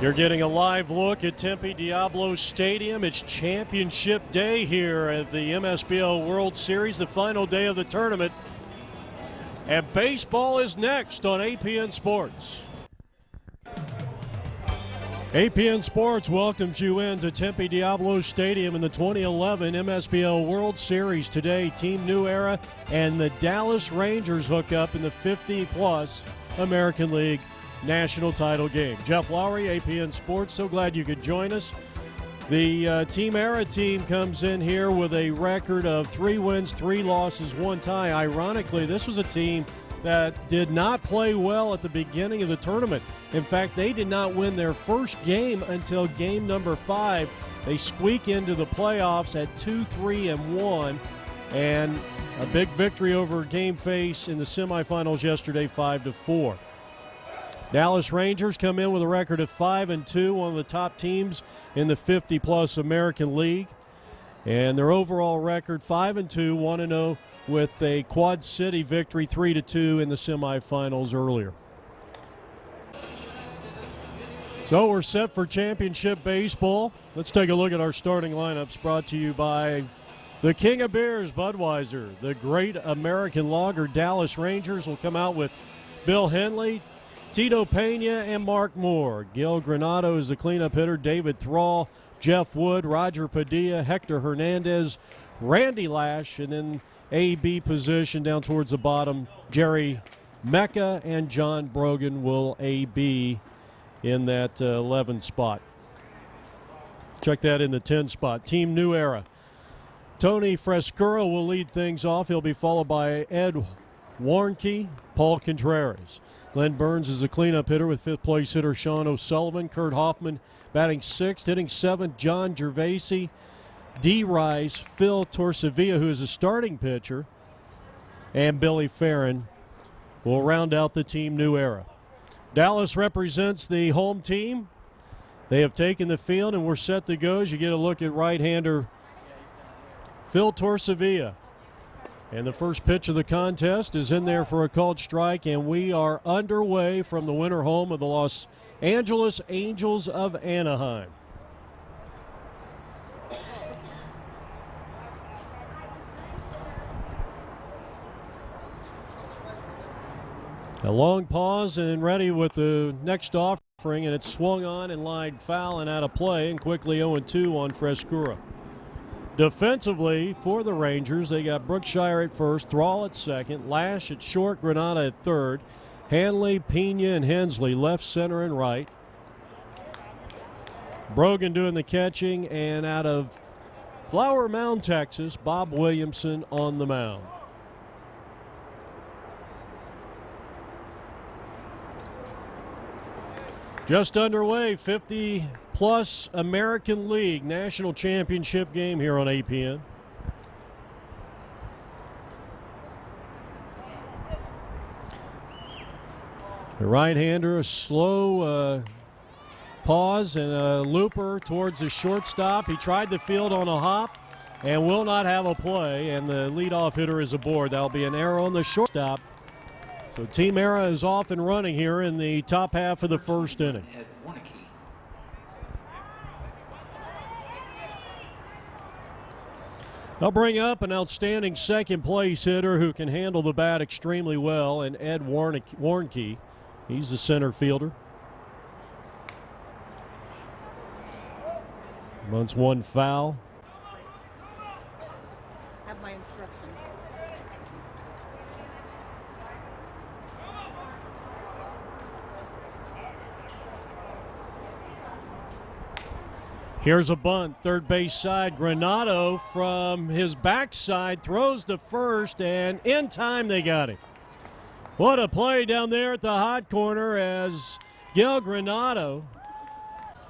You're getting a live look at Tempe Diablo Stadium. It's championship day here at the Msbl World Series, the final day of the tournament. And baseball is next on APN Sports. APN Sports welcomes you into Tempe Diablo Stadium in the 2011 Msbl World Series. Today, Team New Era and the Dallas Rangers hook up in the 50-plus American League National title game. Jeff Lowry, APN Sports, so glad you could join us. The Team Era team comes in here with a record of 3 wins, 3 losses, 1 tie. Ironically, this was a team that did not play well at the beginning of the tournament. In fact, they did not win their first game until game number 5. They squeak into the playoffs at 2-3-1, and a big victory over Game Face in the semifinals yesterday, 5-4. Dallas Rangers come in with a record of 5-2, one of the top teams in the 50-plus American League. And their overall record, 5-2, 1-0 with a Quad City victory, 3-2 in the semifinals earlier. So we're set for championship baseball. Let's take a look at our starting lineups, brought to you by the King of Beers, Budweiser. The Great American Lager Dallas Rangers will come out with Bill Henley, Tito Pena, and Mark Moore. Gil Granado is the cleanup hitter. David Thrall, Jeff Wood, Roger Padilla, Hector Hernandez, Randy Lash, and then A-B position down towards the bottom, Jerry Mecca and John Brogan will A-B in that 11 spot. Check that in the 10 spot. Team New Era. Tony Frescura will lead things off. He'll be followed by Ed Warnke, Paul Contreras. Glenn Burns is the cleanup hitter with 5th place hitter Sean O'Sullivan. Kurt Hoffman batting 6th, hitting 7th, John Gervasi. D. Rice, Phil Torsavia, who is a starting pitcher, and Billy Farron will round out the Team New Era. Dallas represents the home team. They have taken the field and we're set to go as you get a look at right-hander Phil Torsavia. And the first pitch of the contest is in there for a called strike, and we are underway from the winter home of the Los Angeles Angels of Anaheim. A long pause and ready with the next offering, and it's swung on and lined foul and out of play, and quickly 0-2 on Frescura. Defensively for the Rangers, they got Brookshire at first, Thrall at second, Lash at short, Granada at third, Hanley, Pena, and Hensley left, center, and right. Brogan doing the catching, and out of Flower Mound, Texas, Bob Williamson on the mound. Just underway, 50-plus American League National Championship game here on APN. The right-hander, a slow pause and a looper towards the shortstop. He tried the field on a hop and will not have a play, and the leadoff hitter is aboard. That'll be an error on the shortstop. So Team Era is off and running here in the top half of the first inning. They'll bring up an outstanding second place hitter who can handle the bat extremely well, and Ed Warnke. He's the center fielder. Bunts one foul. Have my instructions. Here's a bunt, third base side. Granado from his backside throws to first, and in time they got him. What a play down there at the hot corner as Gil Granado,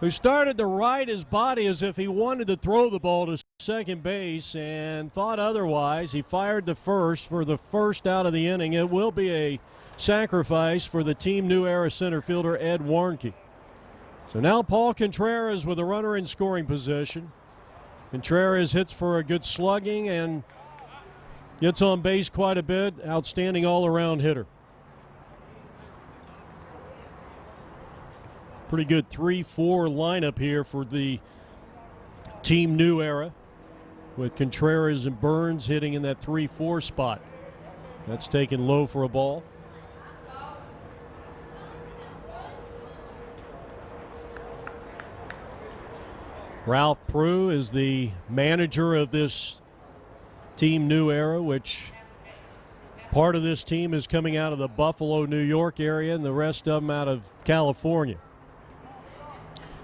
who started to ride his body as if he wanted to throw the ball to second base and thought otherwise. He fired to first for the first out of the inning. It will be a sacrifice for the Team New Era center fielder Ed Warnke. So now Paul Contreras with a runner in scoring position. Contreras hits for a good slugging and gets on base quite a bit. Outstanding all-around hitter. Pretty good 3-4 lineup here for the Team New Era, with Contreras and Burns hitting in that 3-4 spot. That's taken low for a ball. Ralph Prue is the manager of this Team New Era, which part of this team is coming out of the Buffalo, New York area, and the rest of them out of California.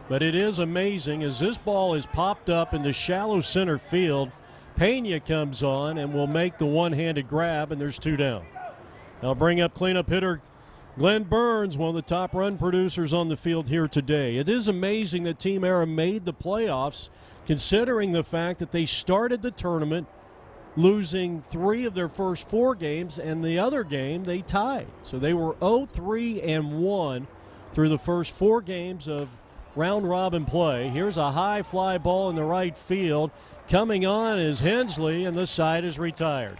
But it is amazing as this ball is popped up in the shallow center field. Pena comes on and will make the one-handed grab, and there's 2 down. I'll bring up cleanup hitter Glenn Burns, one of the top run producers on the field here today. It is amazing that Team Era made the playoffs, considering the fact that they started the tournament losing 3 of their first 4 games, and the other game they tied. So they were 0-3-1 through the first 4 games of round-robin play. Here's a high fly ball in the right field. Coming on is Hensley, and the side is retired.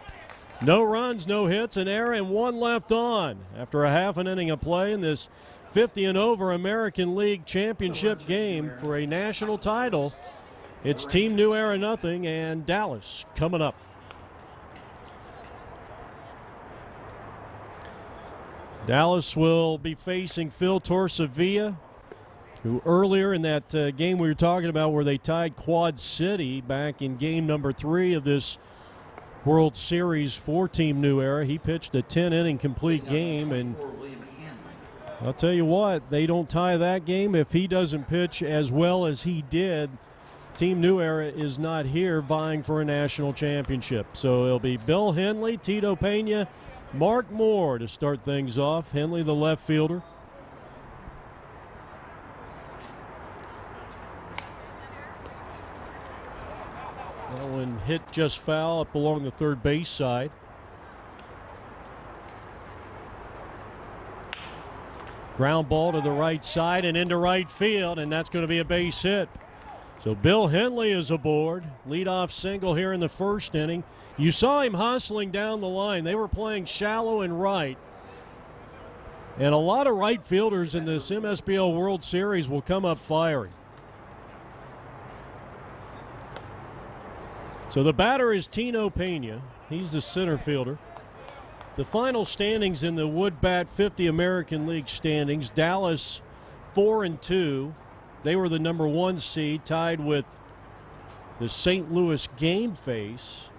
No runs, no hits, an error, and 1 left on after a half an inning of play in this 50 and over American League Championship game for a national title. It's Team New Era nothing, and Dallas coming up. Dallas will be facing Phil Torcevilla, who earlier in that game we were talking about where they tied Quad City back in game number 3 of this World Series for Team New Era. He pitched a 10-inning complete game, and I'll tell you what, they don't tie that game if he doesn't pitch as well as he did. Team New Era is not here vying for a national championship. So it'll be Bill Henley, Tito Pena, Mark Moore to start things off. Henley, the left fielder. That one hit just foul up along the third base side. Ground ball to the right side and into right field, and that's going to be a base hit. So Bill Henley is aboard. Leadoff single here in the first inning. You saw him hustling down the line. They were playing shallow and right. And a lot of right fielders in this Msbl World Series will come up firing. So the batter is Tino Pena. He's the center fielder. The final standings in the Wood Bat 50 American League standings, Dallas 4-2. They were the number 1 seed, tied with the St. Louis Game Face,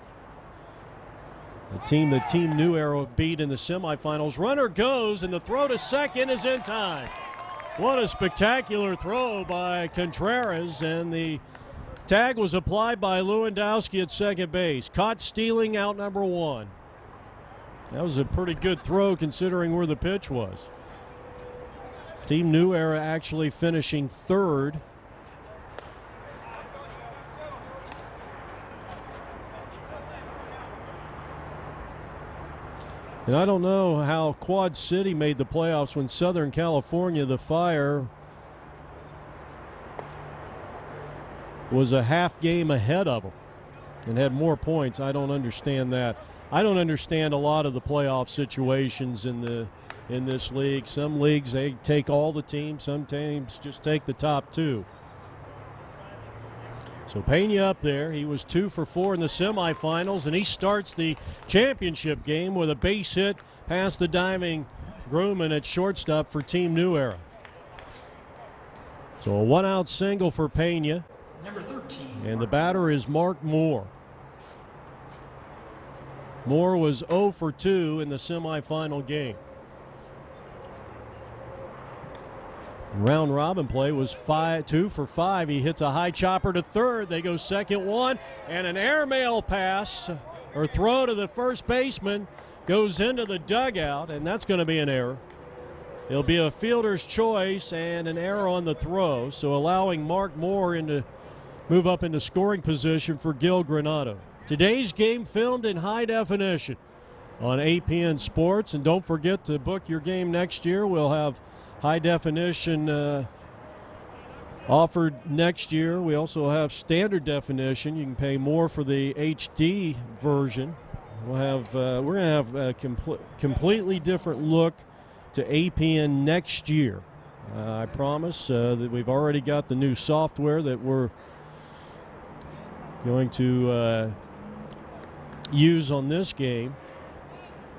the team that Team New Era beat in the semifinals. Runner goes, and the throw to second is in time. What a spectacular throw by Contreras, and the tag was applied by Lewandowski at second base. Caught stealing, out number 1. That was a pretty good throw considering where the pitch was. Team New Era actually finishing 3rd. And I don't know how Quad City made the playoffs when Southern California, the Fire, was a half game ahead of them and had more points. I don't understand that. I don't understand a lot of the playoff situations in this league. Some leagues, they take all the teams. Some teams just take the top 2. So Pena up there. He was 2 for 4 in the semifinals, and he starts the championship game with a base hit past the diving Grumman at shortstop for Team New Era. So a 1-out single for Pena. Number 13. And the batter is Mark Moore. Moore was 0 for 2 in the semifinal game. Round robin play was 2 for 5. He hits a high chopper to third. They go second 1, and an airmail pass or throw to the first baseman goes into the dugout, and that's going to be an error. It'll be a fielder's choice and an error on the throw, so allowing Mark Moore to move up into scoring position for Gil Granado. Today's game filmed in high definition on APN Sports, and don't forget to book your game next year. We'll have high definition offered next year. We also have standard definition. You can pay more for the HD version. We're going to have a completely different look to APN next year. I promise that we've already got the new software that we're going to use on this game.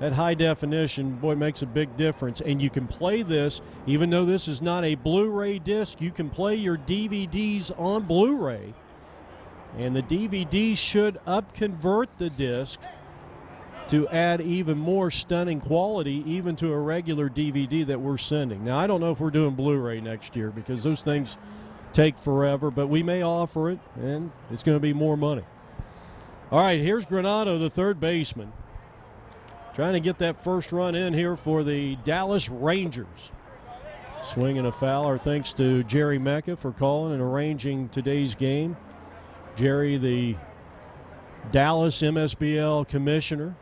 That high definition, boy, makes a big difference. And you can play this, even though this is not a Blu-ray disc, you can play your DVDs on Blu-ray. And the DVD should upconvert the disc to add even more stunning quality, even to a regular DVD that we're sending. Now, I don't know if we're doing Blu-ray next year because those things take forever, but we may offer it, and it's going to be more money. All right, here's Granato, the third baseman, trying to get that first run in here for the Dallas Rangers. Swing and a foul. Our thanks to Jerry Mecca for calling and arranging today's game. Jerry, the Dallas MSBL commissioner.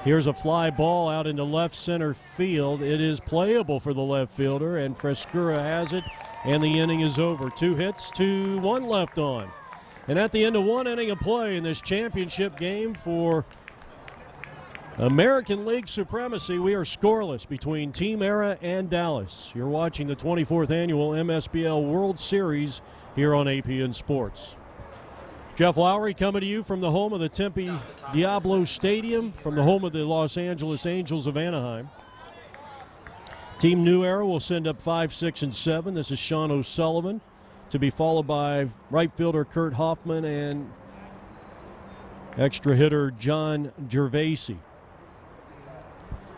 Here's a fly ball out into left center field. It is playable for the left fielder, and Frescura has it, and the inning is over. 2 hits to 1 left on. And at the end of 1 inning of play in this championship game for American League supremacy, we are scoreless between Team Era and Dallas. You're watching the 24th annual MSBL World Series here on APN Sports. Jeff Lowry coming to you from the home of the Tempe Diablo Stadium, from the home of the Los Angeles Angels of Anaheim. Team New Era will send up 5, 6, and 7. This is Sean O'Sullivan, to be followed by right fielder Kurt Hoffman and extra hitter John Gervasi.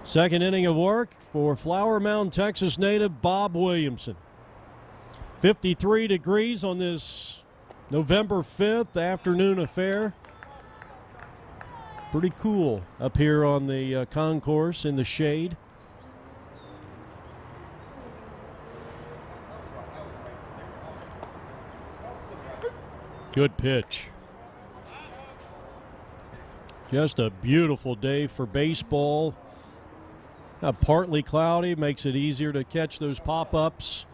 Second inning of work for Flower Mound, Texas native Bob Williamson. 53 degrees on this November 5th afternoon affair. Pretty cool up here on the concourse in the shade. Good pitch. Just a beautiful day for baseball. Partly cloudy makes it easier to catch those pop-ups.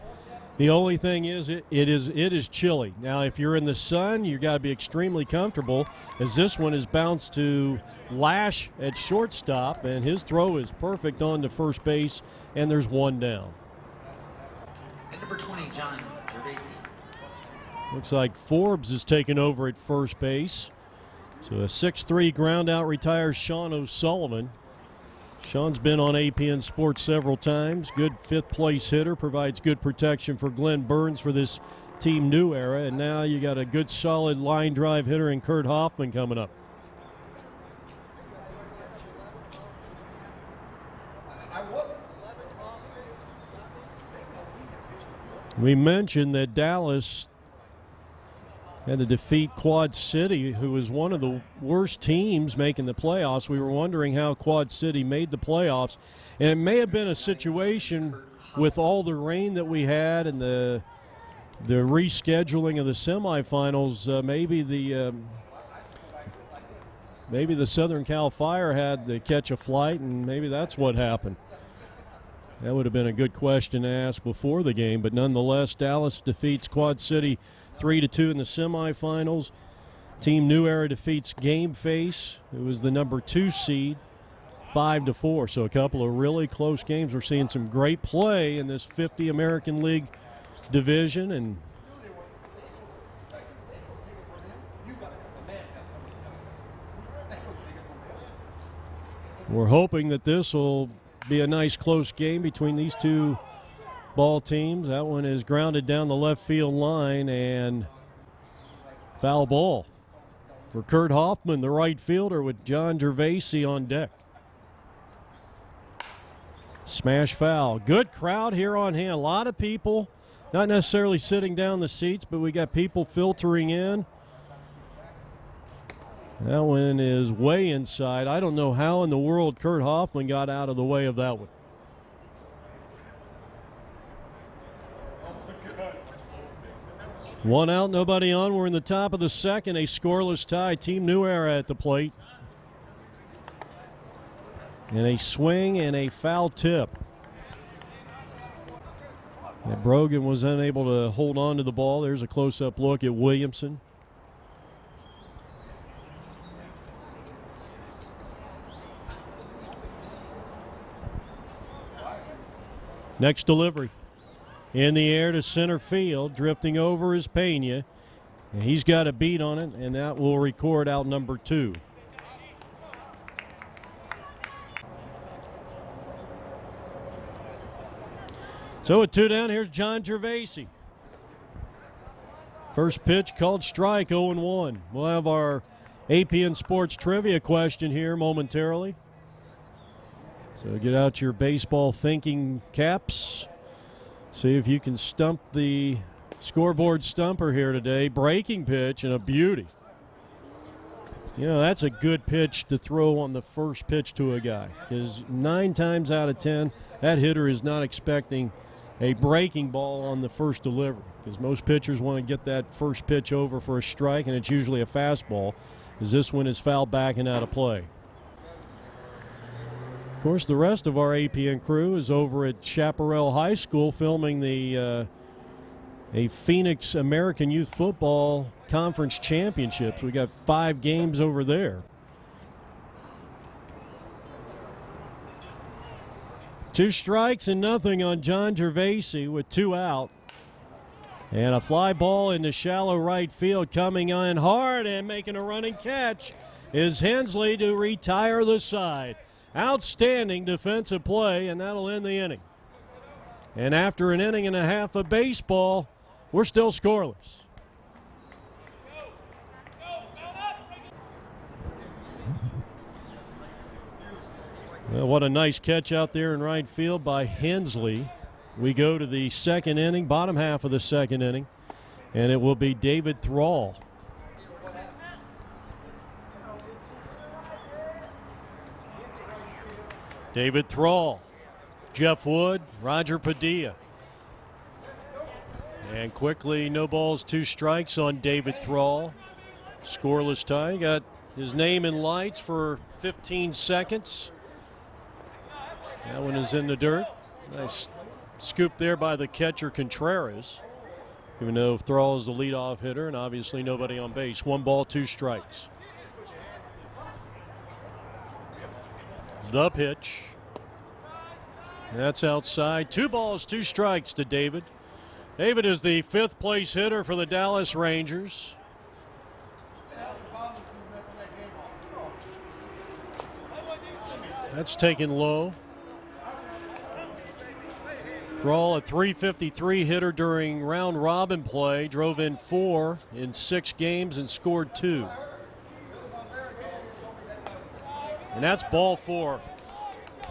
The only thing is it is chilly. Now, if you're in the sun, you've got to be extremely comfortable, as this one is bounced to Lash at shortstop, and his throw is perfect on to first base, and there's 1 down. And number 20, John Gervasi. Looks like Forbes is taking over at first base. So a 6-3 ground out retires Sean O'Sullivan. Sean's been on APN Sports several times. Good 5th place hitter, provides good protection for Glenn Burns for this Team New Era. And now you got a good solid line drive hitter in Kurt Hoffman coming up. We mentioned that Dallas had to defeat Quad City, who was one of the worst teams making the playoffs. We were wondering how Quad City made the playoffs. And it may have been a situation with all the rain that we had and the rescheduling of the semifinals. Maybe the Southern Cal Fire had to catch a flight, and maybe that's what happened. That would have been a good question to ask before the game. But nonetheless, Dallas defeats Quad City 3-2 in the semifinals. Team New Era defeats Game Face, who was the number 2 seed, 5-4. So a couple of really close games. We're seeing some great play in this 50 American League division, and we're hoping that this will be a nice close game between these two ball teams. That one is grounded down the left field line, and foul ball for Kurt Hoffman, the right fielder, with John Gervasi on deck. Smash foul. Good crowd here on hand. A lot of people, not necessarily sitting down the seats, but we got people filtering in. That one is way inside. I don't know how in the world Kurt Hoffman got out of the way of that one. One out, nobody on. We're in the top of the second. A scoreless tie. Team New Era at the plate. And a swing and a foul tip. And Brogan was unable to hold on to the ball. There's a close-up look at Williamson. Next delivery. In the air to center field. Drifting over is Pena. And he's got a beat on it, and that will record out number 2. So with 2 down, here's John Gervasi. First pitch called strike, 0-1. We'll have our APN Sports Trivia question here momentarily. So get out your baseball thinking caps. See if you can stump the scoreboard stumper here today. Breaking pitch and a beauty. You know, that's a good pitch to throw on the first pitch to a guy, because 9 times out of 10, that hitter is not expecting a breaking ball on the first delivery, because most pitchers want to get that first pitch over for a strike, and it's usually a fastball, as this one is fouled back and out of play. Of course, the rest of our APN crew is over at Chaparral High School filming a Phoenix American Youth Football Conference Championships. We got 5 games over there. 2 strikes and nothing on John Gervasi with 2 out. And a fly ball into shallow right field. Coming in hard and making a running catch is Hensley to retire the side. Outstanding defensive play, and that'll end the inning. And after an inning and a half of baseball, we're still scoreless. Well, what a nice catch out there in right field by Hensley. We go to the second inning, bottom half of the second inning, and it will be David Thrall. David Thrall, Jeff Wood, Roger Padilla. And quickly, no balls, 2 strikes on David Thrall. Scoreless tie. Got his name in lights for 15 seconds. That one is in the dirt. Nice scoop there by the catcher Contreras. Even though Thrall is the leadoff hitter, and obviously nobody on base. 1 ball, 2 strikes. The pitch. That's outside. 2 balls, 2 strikes to David. David is the 5th place hitter for the Dallas Rangers. That's taken low. Thrall, a .353 hitter during round robin play, drove in 4 in 6 games and scored 2. And that's ball 4.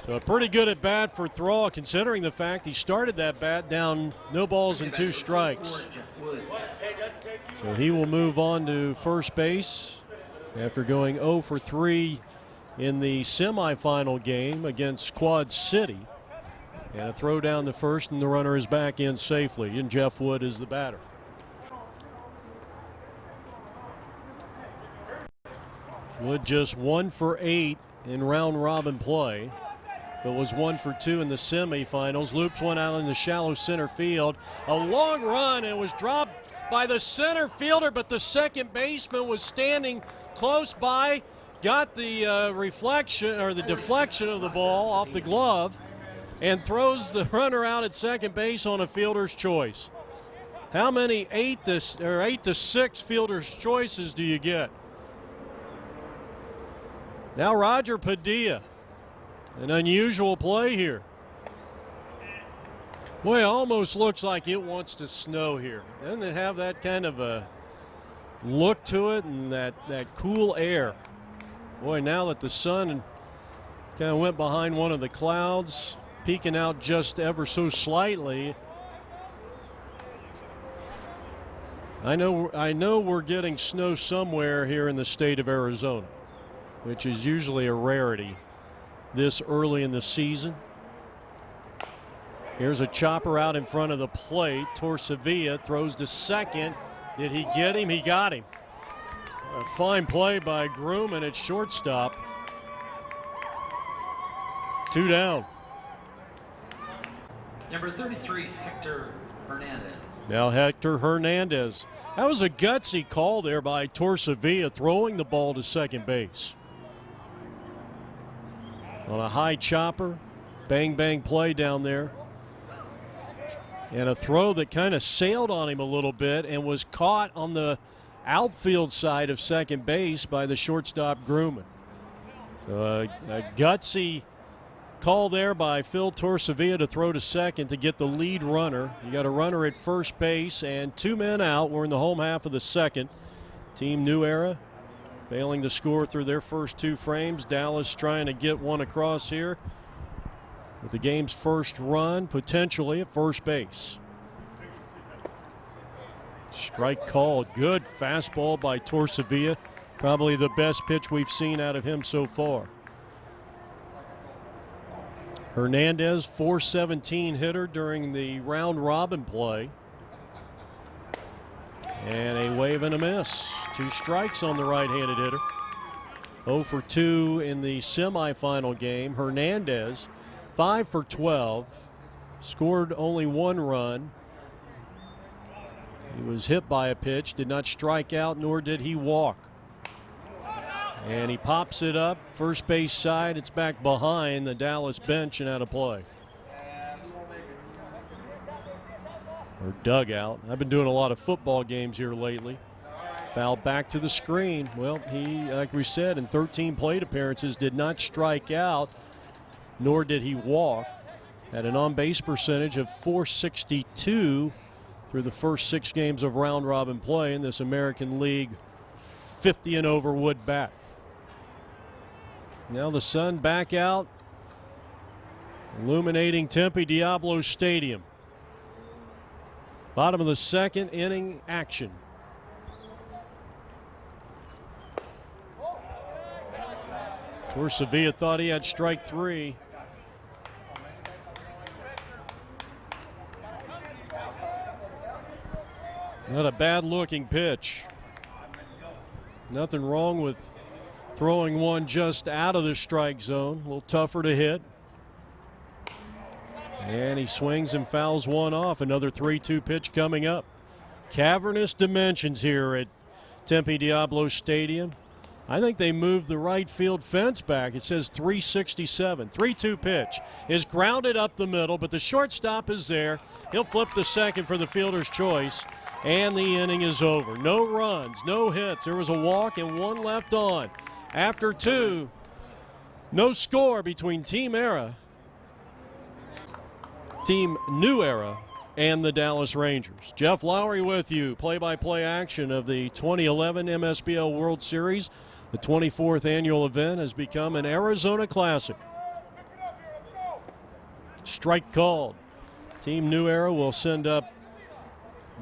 So a pretty good at bat for Thrall, considering the fact he started that bat down no balls and 2 strikes. So he will move on to first base after going 0 for 3 in the semifinal game against Quad City. And a throw down the first, and the runner is back in safely, and Jeff Wood is the batter. Wood just 1 for 8 in round robin play, but was 1 for 2 in the semifinals. Loops one out in the shallow center field. A long run, and was dropped by the center fielder, but the second baseman was standing close by, got the reflection or the deflection of the ball off the glove, and throws the runner out at second base on a fielder's choice. How many 8 to 6 fielder's choices do you get? Now Roger Padilla. An unusual play here. Boy, it almost looks like it wants to snow here. Doesn't it have that kind of a look to it, and that cool air? Boy, now that the sun kind of went behind one of the clouds, peeking out just ever so slightly. I know we're getting snow somewhere here in the state of Arizona, which is usually a rarity this early in the season. Here's a chopper out in front of the plate. Torcevilla throws to second. Did he get him? He got him. A fine play by Groom, and it's shortstop. 2 down. Number 33, Hector Hernandez. Now Hector Hernandez. That was a gutsy call there by Torcevilla, throwing the ball to second base. On a high chopper, bang bang play down there. And a throw that kind of sailed on him a little bit and was caught on the outfield side of second base by the shortstop Grumman. So a gutsy call there by Phil Torsavia to throw to second to get the lead runner. You got a runner at first base and 2 men out. We're in the home half of the second. Team New Era failing to score through their first 2 frames. Dallas trying to get one across here with the game's first run potentially at first base. Strike called. Good fastball by Torsavia. Probably the best pitch we've seen out of him so far. Hernandez, .417 hitter during the round robin play. And a wave and a miss. 2 strikes on the right-handed hitter. 0 for 2 in the semifinal game. Hernandez, 5 for 12. Scored only 1 run. He was hit by a pitch, did not strike out, nor did he walk. And he pops it up, first base side. It's back behind the Dallas bench and out of play. Or dugout. I've been doing a lot of football games here lately. Foul back to the screen. Well, he, like we said, in 13 plate appearances, did not strike out, nor did he walk. Had an on-base percentage of .462 through the first 6 games of round robin play in this American League 50 and over wood bat. Now the sun back out, illuminating Tempe Diablo Stadium. Bottom of the second inning action. Torsavia thought he had strike 3. Not a bad looking pitch. Nothing wrong with throwing one just out of the strike zone. A little tougher to hit. And he swings and fouls one off. Another 3-2 pitch coming up. Cavernous dimensions here at Tempe Diablo Stadium. I think they moved the right field fence back. It says 367. 3-2 pitch is grounded up the middle, but the shortstop is there. He'll flip to second for the fielder's choice, and the inning is over. No runs, no hits. There was a walk and 1 left on. After 2, no score between Team New Era, and the Dallas Rangers. Jeff Lowry with you. Play-by-play action of the 2011 MSBL World Series. The 24th annual event has become an Arizona Classic. Strike called. Team New Era will send up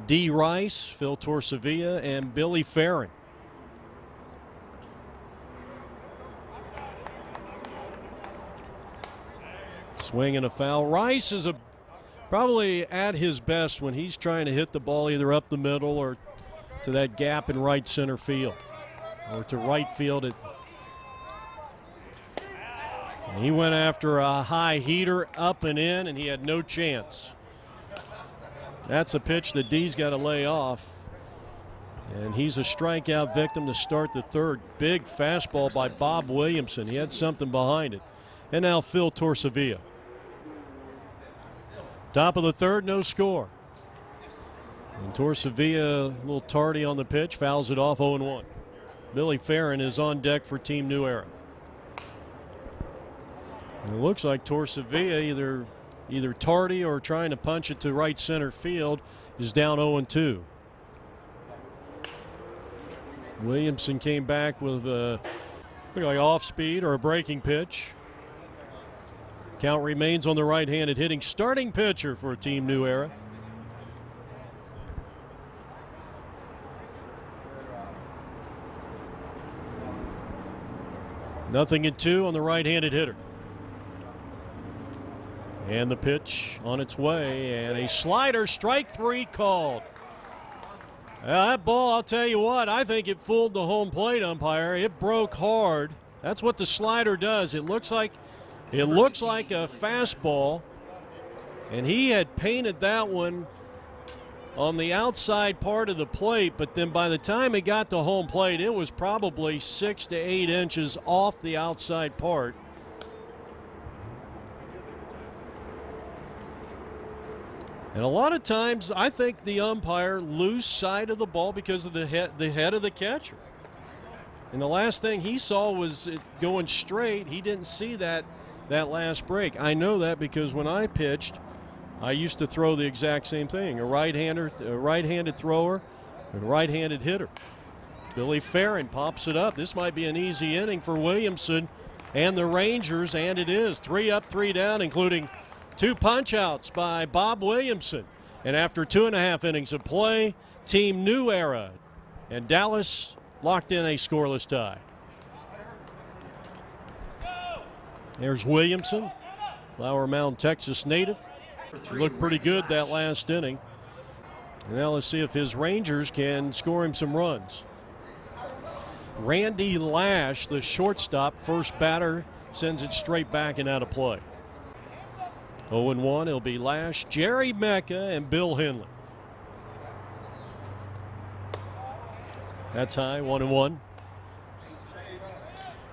D. Rice, Phil Torsavia, and Billy Farron. Swing and a foul. Rice is probably at his best when he's trying to hit the ball either up the middle or to that gap in right center field or to right field. He went after a high heater up and in, and he had no chance. That's a pitch that D's got to lay off. And he's a strikeout victim to start the third. Big fastball by Bob Williamson. He had something behind it. And now Phil Torsavia. Top of the third, no score. And Torsavia, a little tardy on the pitch, fouls it off 0-1. Billy Farron is on deck for Team New Era. And it looks like Torsavia, either tardy or trying to punch it to right center field, is down 0-2. Williamson came back with a look like off speed or a breaking pitch. Count remains on the right-handed hitting starting pitcher for Team New Era. Nothing in 2 on the right-handed hitter. And the pitch on its way, and a slider, strike 3 called. That ball, I'll tell you what, I think it fooled the home plate umpire. It broke hard. That's what the slider does. It looks like a fastball, and he had painted that one on the outside part of the plate, but then by the time it got to home plate, it was probably 6 to 8 inches off the outside part. And a lot of times, I think the umpire lose sight of the ball because of the head of the catcher. And the last thing he saw was it going straight. He didn't see that last break. I know that because when I pitched, I used to throw the exact same thing. A right-handed thrower, a right-handed hitter. Billy Farron pops it up. This might be an easy inning for Williamson and the Rangers, and it is. 3 up, 3 down, including 2 punch-outs by Bob Williamson. And after 2.5 innings of play, Team New Era and Dallas locked in a scoreless tie. There's Williamson, Flower Mound, Texas native. He looked pretty good that last inning. And now let's see if his Rangers can score him some runs. Randy Lash, the shortstop, first batter, sends it straight back and out of play. 0-1, it'll be Lash, Jerry Mecca, and Bill Henley. That's high, 1-1.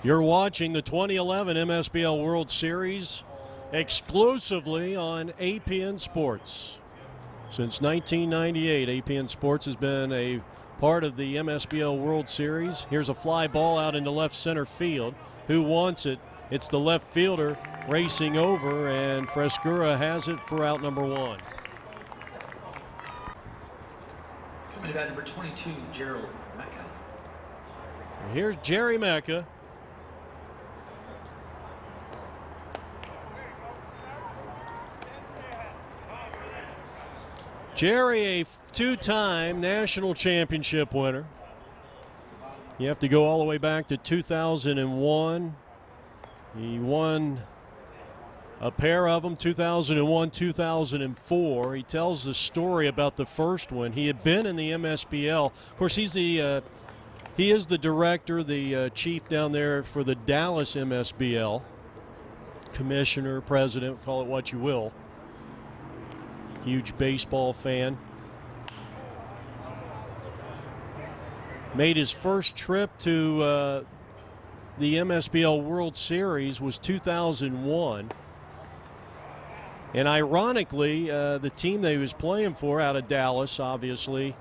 You're watching the 2011 Msbl World Series exclusively on APN Sports. Since 1998, APN Sports has been a part of the Msbl World Series. Here's a fly ball out into left center field. Who wants it? It's the left fielder racing over, and Frescura has it for out number 1. Coming to bat number 22, Gerald Mecca. So here's Jerry Mecca. Jerry, a 2-time national championship winner. You have to go all the way back to 2001. He won a pair of them, 2001, 2004. He tells the story about the first one. He had been in the MSBL. Of course, he is the director, the chief down there for the Dallas MSBL. Commissioner, president, call it what you will. Huge baseball fan. Made his first trip to the MSBL World Series was 2001. And ironically, the team that he was playing for out of Dallas, obviously,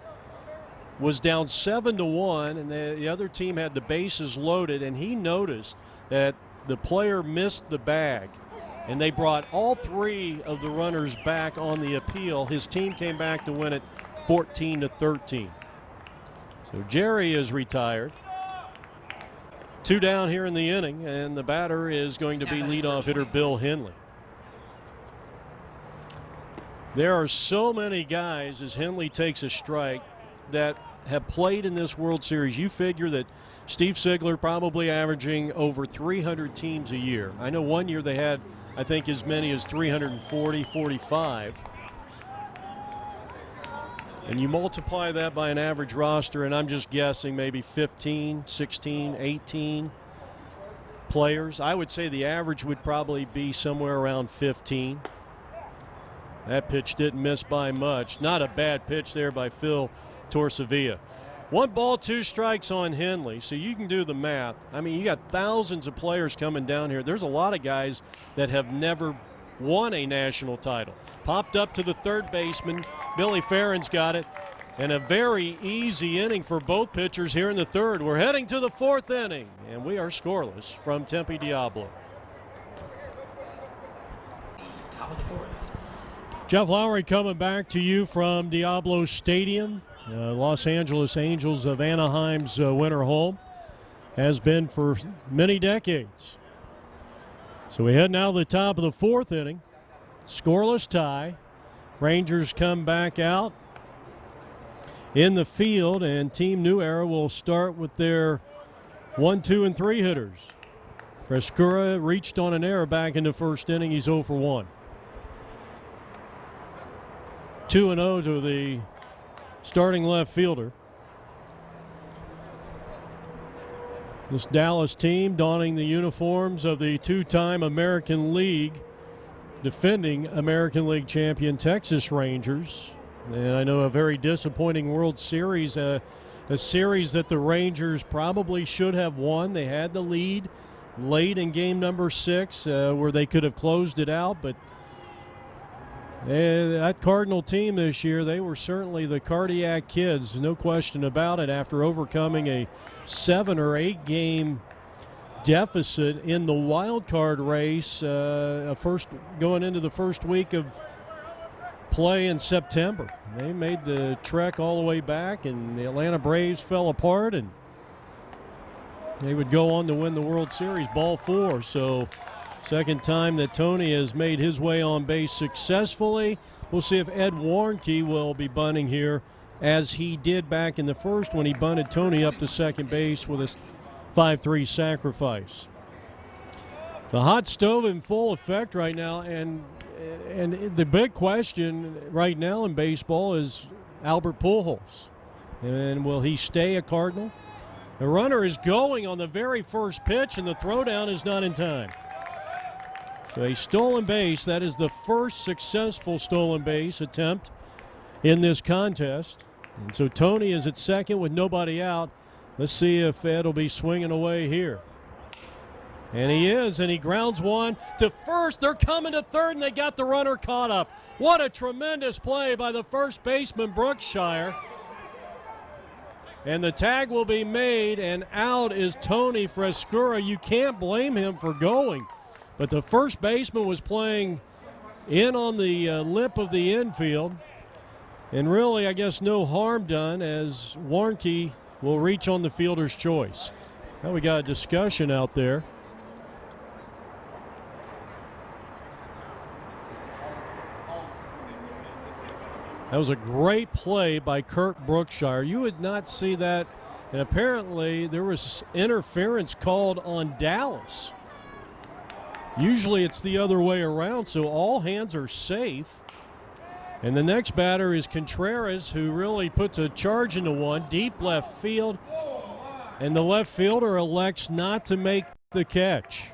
was down 7-1, and the other team had the bases loaded, and he noticed that the player missed the bag. And they brought all 3 of the runners back on the appeal. His team came back to win it 14-13. So Jerry is retired. 2 down here in the inning, and the batter is going to be leadoff hitter Bill Henley. There are so many guys, as Henley takes a strike, that have played in this World Series. You figure that Steve Sigler probably averaging over 300 teams a year. I know one year they had, I think, as many as 340, 45. And you multiply that by an average roster, and I'm just guessing maybe 15, 16, 18 players. I would say the average would probably be somewhere around 15. That pitch didn't miss by much. Not a bad pitch there by Phil Torsavia. 1 ball, 2 strikes on Henley, so you can do the math. I mean, you got thousands of players coming down here. There's a lot of guys that have never won a national title. Popped up to the third baseman. Billy Farron's got it. And a very easy inning for both pitchers here in the third. We're heading to the 4th inning, and we are scoreless from Tempe Diablo. Top of the 4th. Jeff Lowry coming back to you from Diablo Stadium. Los Angeles Angels of Anaheim's winter home. Has been for many decades. So we head now to the top of the 4th inning. Scoreless tie. Rangers come back out in the field, and Team New Era will start with their 1, 2, and 3 hitters. Frescura reached on an error back in the first inning. He's 0 for 1. 2-0 to the starting left fielder. This Dallas team donning the uniforms of the 2-time American League, defending American League champion Texas Rangers. And I know a very disappointing World Series, a series that the Rangers probably should have won. They had the lead late in game number 6 where they could have closed it out, but That Cardinal team this year, they were certainly the cardiac kids, no question about it, after overcoming a 7 or 8 game deficit in the wild card race going into the first week of play in September. They made the trek all the way back, and the Atlanta Braves fell apart, and they would go on to win the World Series, ball 4. So second time that Tony has made his way on base successfully. We'll see if Ed Warnke will be bunting here, as he did back in the first when he bunted Tony up to second base with a 5-3 sacrifice. The hot stove in full effect right now, and the big question right now in baseball is Albert Pujols. And will he stay a Cardinal? The runner is going on the very first pitch, and the throwdown is not in time. So a stolen base, that is the first successful stolen base attempt in this contest. And so Tony is at second with nobody out. Let's see if Ed will be swinging away here. And he is, and he grounds one to first. They're coming to third, and they got the runner caught up. What a tremendous play by the first baseman, Brookshire. And the tag will be made, and out is Tony Frescura. You can't blame him for going. But the first baseman was playing in on the lip of the infield. And really, I guess no harm done, as Warnke will reach on the fielder's choice. Now we got a discussion out there. That was a great play by Kirk Brookshire. You would not see that. And apparently there was interference called on Dallas. Usually it's the other way around, so all hands are safe. And the next batter is Contreras, who really puts a charge into one, deep left field. And the left fielder elects not to make the catch.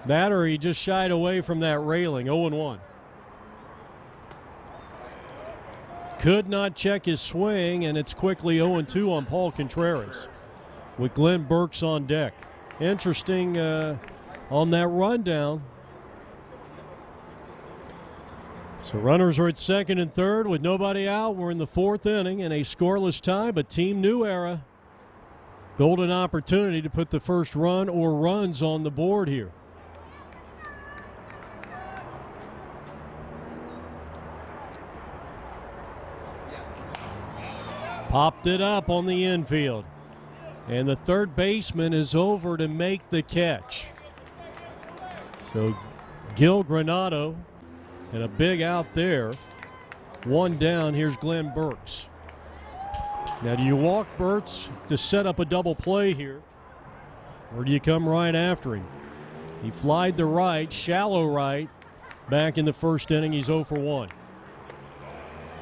That, or he just shied away from that railing. 0-1. Could not check his swing, and it's quickly 0-2 on Paul Contreras with Glenn Burks on deck. Interesting on that rundown. So runners are at second and third with nobody out. We're in the fourth inning in a scoreless tie, but Team New Era, golden opportunity to put the first run or runs on the board here. Popped it up on the infield, and the third baseman is over to make the catch. So Gil Granado, and a big out there. One down. Here's Glenn Burks. Now, do you walk Burks to set up a double play here, or do you come right after him? He flied the right, shallow right, back in the first inning. He's 0 for 1.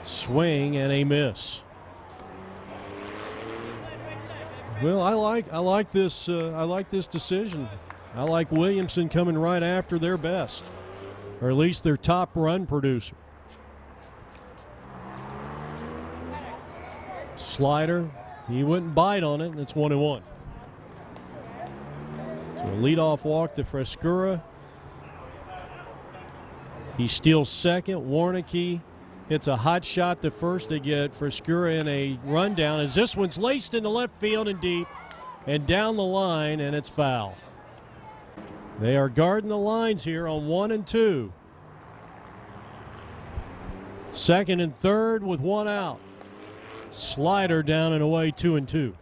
Swing and a miss. Well, I like this decision. I like Williamson coming right after their best, or at least their top run producer. Slider, he wouldn't bite on it, and it's 1-1. So a leadoff walk to Frescura. He steals second. Warnke hits a hot shot to first to get Frescura in a rundown, as this one's laced into left field and deep and down the line, and it's foul. They are guarding the lines here on 1 and 2. Second and third with one out. Slider down and away, 2-2.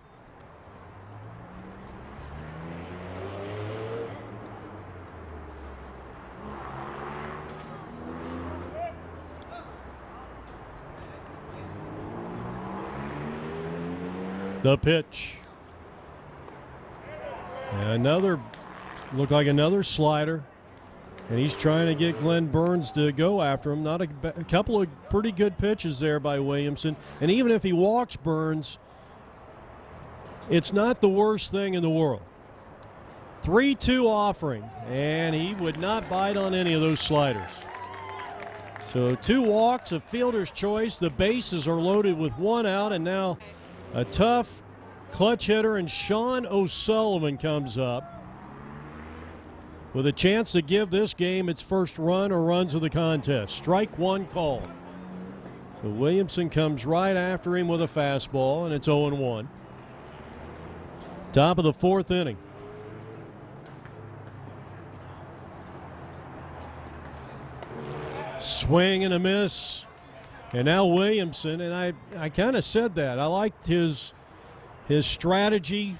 The pitch. Looked like another slider. And he's trying to get Glenn Burns to go after him. Not a couple of pretty good pitches there by Williamson. And even if he walks Burns, it's not the worst thing in the world. 3-2 offering, and he would not bite on any of those sliders. So 2 walks, a fielder's choice. The bases are loaded with one out, and now a tough clutch hitter, and Sean O'Sullivan comes up. with a chance to give this game its first run or runs of the contest. Strike one called. So Williamson comes right after him with a fastball, and it's 0-1. Top of the fourth inning. Swing and a miss. And now Williamson, and I kind of said that. I liked his strategy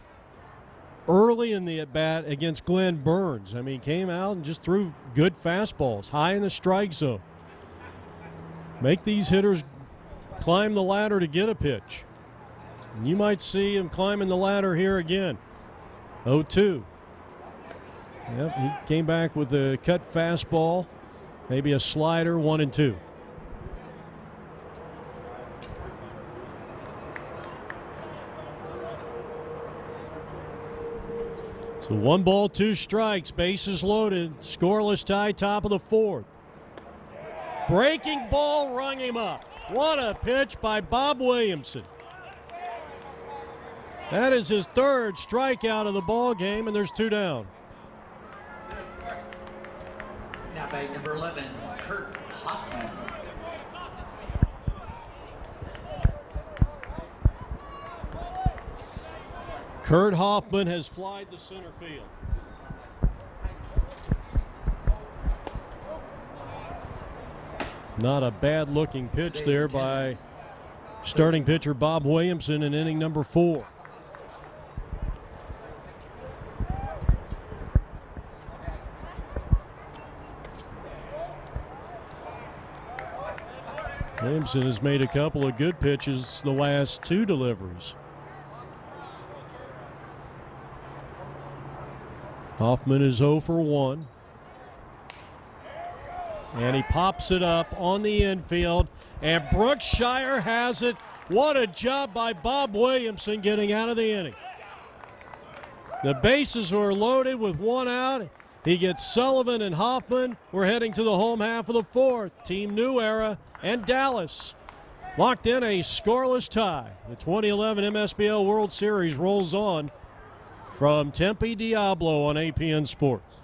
early in the at-bat against Glenn Burns. I mean, he came out and just threw good fastballs, high in the strike zone. Make these hitters climb the ladder to get a pitch. And you might see him climbing the ladder here again. 0-2. Yep, he came back with a cut fastball, maybe a slider, 1-2. So 1 ball, 2 strikes, bases loaded, scoreless tie, top of the fourth. Breaking ball rung him up. What a pitch by Bob Williamson. That is his third strikeout of the ball game, and there's 2 down. Now bag number 11, Kurt Hoffman. Kurt Hoffman has flied to center field. Not a bad looking pitch there by starting pitcher Bob Williamson in inning number 4. Williamson has made a couple of good pitches the last 2 deliveries. Hoffman is 0 for 1. And he pops it up on the infield, and Brookshire has it. What a job by Bob Williamson getting out of the inning. The bases were loaded with 1 out. He gets Sullivan and Hoffman. We're heading to the home half of the fourth. Team New Era and Dallas locked in a scoreless tie. The 2011 Msbl World Series rolls on from Tempe Diablo on APN Sports.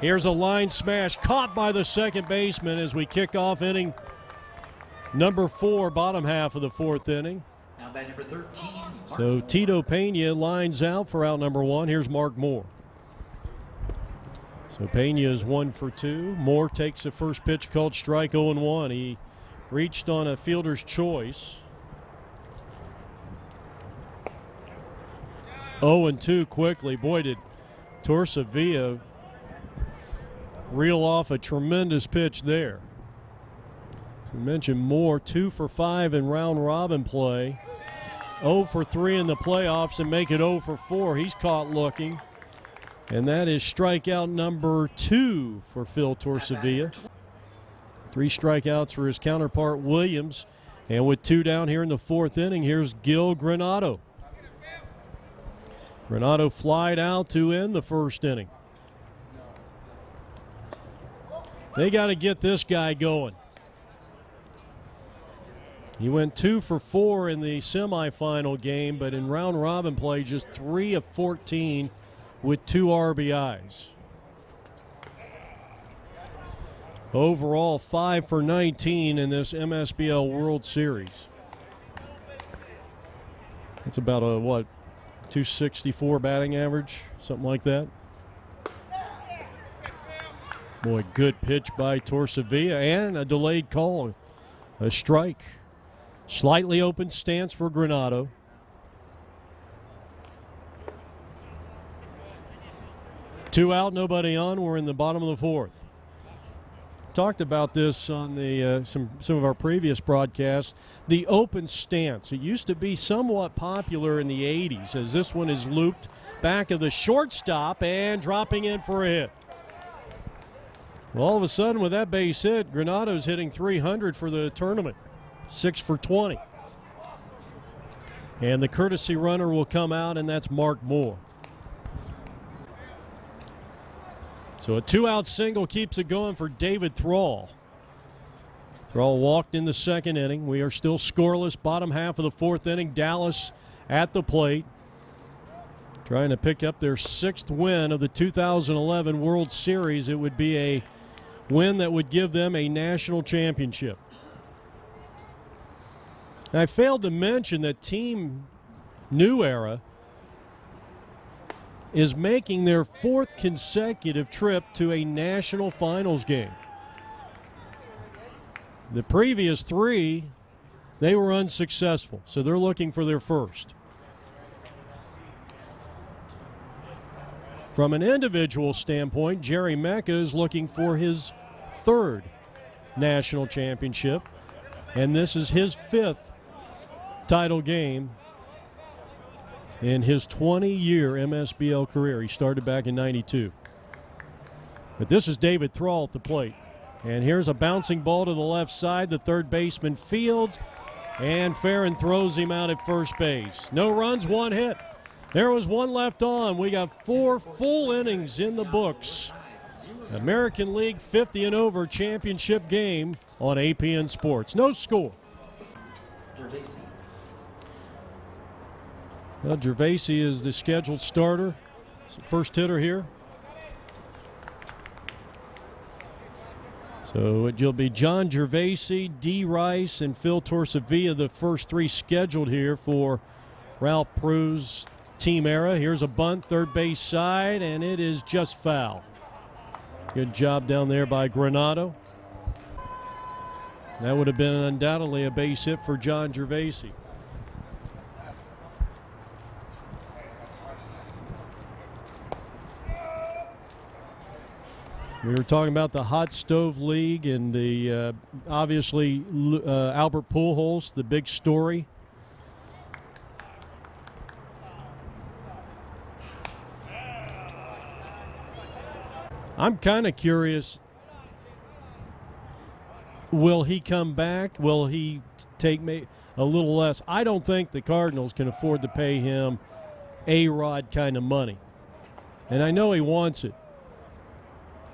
Here's a line smash caught by the second baseman as we kick off inning number 4, bottom half of the fourth inning. Now bat number 13. So Tito Pena lines out for out number 1. Here's Mark Moore. So Pena is 1 for 2. Moore takes the first pitch called strike, 0-1. He reached on a fielder's choice. 0-2 quickly. Boy, did Torcevilla reel off a tremendous pitch there. As we mentioned, Moore 2 for 5 in round robin play. 0 for 3 in the playoffs and make it 0 for 4. He's caught looking. And that is strikeout number 2 for Phil Torcevilla. 3 strikeouts for his counterpart Williams. And with 2 down here in the fourth inning, here's Gil Granado. Granado flied out to end the first inning. They got to get this guy going. He went 2 for 4 in the semifinal game, but in round robin play, just 3 of 14 with 2 RBIs. Overall, 5 for 19 in this MSBL World Series. That's about a, 264 batting average, something like that. Boy, good pitch by Torcevilla and a delayed call, a strike. Slightly open stance for Granado. Two out, nobody on. We're in the bottom of the fourth. Talked about this on the some of our previous broadcasts. The open stance. It used to be somewhat popular in the 80s, as this one is looped back of the shortstop and dropping in for a hit. Well, all of a sudden, with that base hit, Granado's hitting 300 for the tournament. 6 for 20. And the courtesy runner will come out, and that's Mark Moore. So a 2-out single keeps it going for David Thrall. Thrall walked in the second inning. We are still scoreless. Bottom half of the fourth inning. Dallas at the plate, trying to pick up their 6th win of the 2011 World Series. It would be a win that would give them a national championship. I failed to mention that Team New Era is making their 4th consecutive trip to a national finals game. The previous 3, they were unsuccessful, so they're looking for their first. From an individual standpoint, Jerry Mecca is looking for his 3rd national championship, and this is his 5th title game in his 20-year MSBL career. He started back in '92. But this is David Thrall at the plate. And here's a bouncing ball to the left side. The third baseman fields, and Farron throws him out at first base. No runs, 1 hit. There was 1 left on. We got 4 full innings in the books. American League 50 and over championship game on APN Sports. No score. Gervaisi. Well, Gervaisi is the scheduled starter. First hitter here. So it'll be John Gervaisi, D. Rice, and Phil Torsavia, the first 3 scheduled here for Ralph Prue's Team Era. Here's a bunt, third base side, and it is just foul. Good job down there by Granado. That would have been undoubtedly a base hit for John Gervaisi. We were talking about the Hot Stove League and the obviously Albert Pujols, the big story. I'm kind of curious, will he come back? Will he take a little less? I don't think the Cardinals can afford to pay him A-Rod kind of money. And I know he wants it,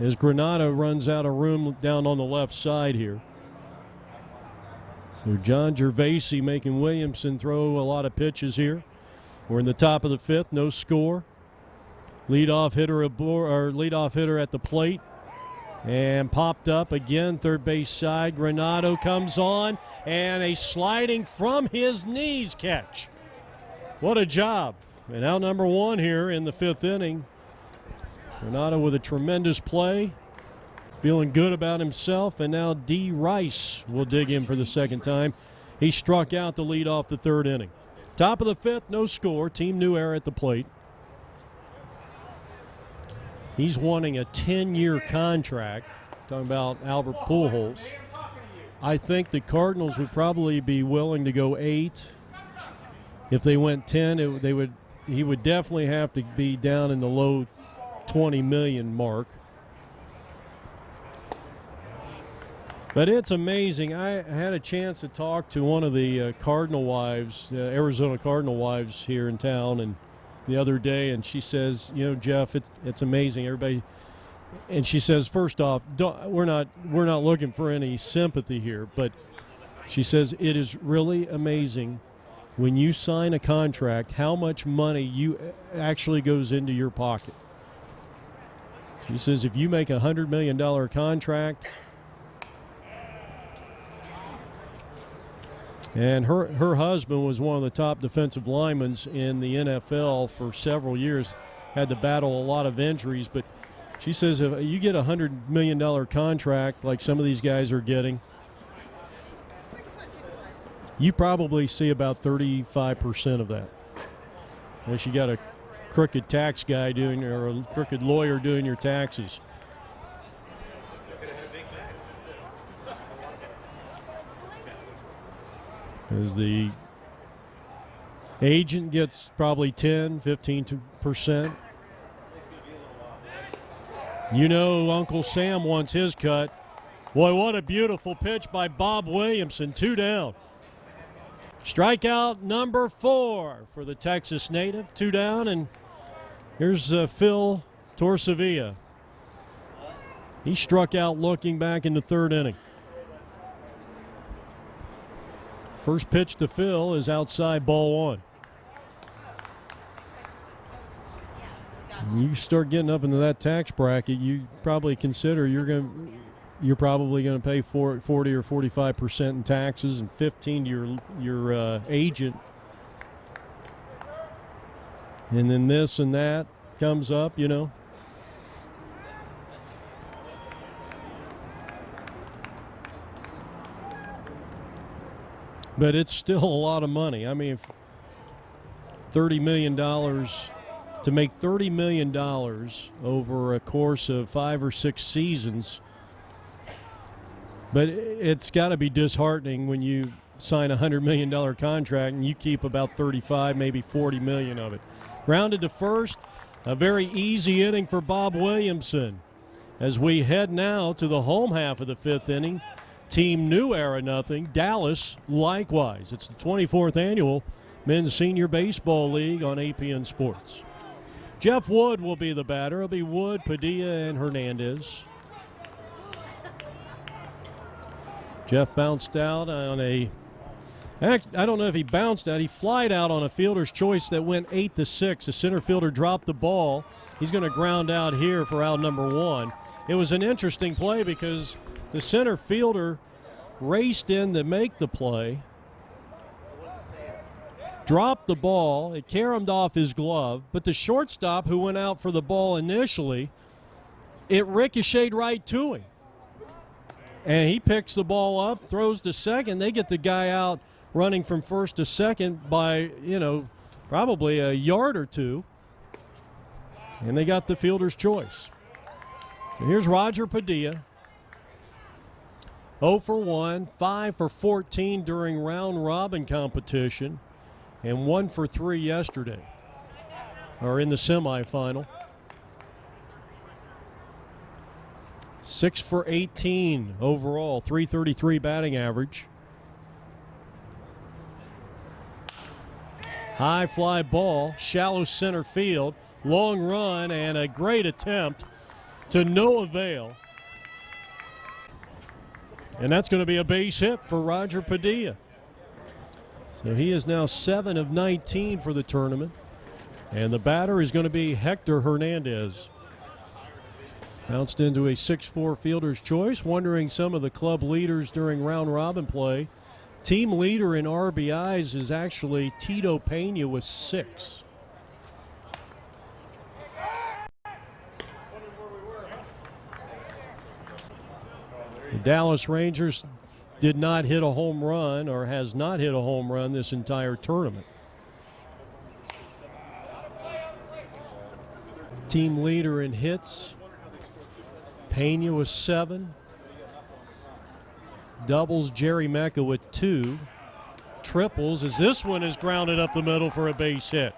as Granado runs out of room down on the left side here. So John Gervaisi making Williamson throw a lot of pitches here. We're in the top of the 5th, no score. Leadoff hitter at the plate, and popped up again, third base side. Granado comes on, and a sliding from his knees catch. What a job. And out number 1 here in the 5th inning. Granado with a tremendous play, feeling good about himself, and now D. Rice will dig in for the 2nd time. He struck out to lead off the 3rd inning. Top of the 5th, no score. Team New Era at the plate. He's wanting a 10-year contract. Talking about Albert Pujols. I think the Cardinals would probably be willing to go 8. If they went 10, he would definitely have to be down in the low $20 million mark. But it's amazing. I had a chance to talk to one of the Cardinal wives, Arizona Cardinal wives here in town, and the other day, and she says, you know, Jeff, it's amazing. Everybody, and she says, first off, we're not looking for any sympathy here, but she says it is really amazing when you sign a contract how much money actually goes into your pocket. She says if you make a $100 million contract, and her husband was one of the top defensive linemen in the NFL for several years, had to battle a lot of injuries, but she says if you get a $100 million contract like some of these guys are getting, you probably see about 35% of that. Unless you got a crooked tax guy doing, or a crooked lawyer doing your taxes. As the agent gets probably 10, 15%. You know Uncle Sam wants his cut. Boy, what a beautiful pitch by Bob Williamson. 2 down. Strikeout number 4 for the Texas native. 2 down, and here's Phil Torsavia. He struck out looking back in the 3rd inning. First pitch to Phil is outside, ball one. You start getting up into that tax bracket, you probably consider you're probably going to pay 40 or 45% in taxes and 15 to your agent. And then this and that comes up, you know. But it's still a lot of money. I mean, $30 million, to make $30 million over a course of 5 or 6 seasons. But it's got to be disheartening when you sign a $100 million contract and you keep about 35, maybe 40 million of it. Grounded to first, a very easy inning for Bob Williamson. As we head now to the home half of the 5th inning, Team New Era nothing, Dallas likewise. It's the 24th annual Men's Senior Baseball League on APN Sports. Jeff Wood will be the batter. It'll be Wood, Padilla, and Hernandez. Jeff bounced out on I don't know if he bounced out. He flied out on a fielder's choice that went 8-6. The center fielder dropped the ball. He's going to ground out here for out number 1. It was an interesting play because the center fielder raced in to make the play, dropped the ball, it caromed off his glove, but the shortstop who went out for the ball initially, it ricocheted right to him. And he picks the ball up, throws to second. They get the guy out running from first to second by, probably a yard or two. And they got the fielder's choice. So here's Roger Padilla. 0 for 1, 5 for 14 during round robin competition, and 1 for 3 yesterday, or in the semifinal. 6 for 18 overall, 333 batting average. High fly ball, shallow center field, long run, and a great attempt to no avail. And that's going to be a base hit for Roger Padilla. So he is now 7 of 19 for the tournament. And the batter is going to be Hector Hernandez. Bounced into a 6-4 fielder's choice, wondering some of the club leaders during round robin play. Team leader in RBIs is actually Tito Pena with 6. The Dallas Rangers did not hit a home run, or has not hit a home run this entire tournament. Team leader in hits, Pena with 7. Doubles, Jerry Mecca with 2. Triples, as this one is grounded up the middle for a base hit.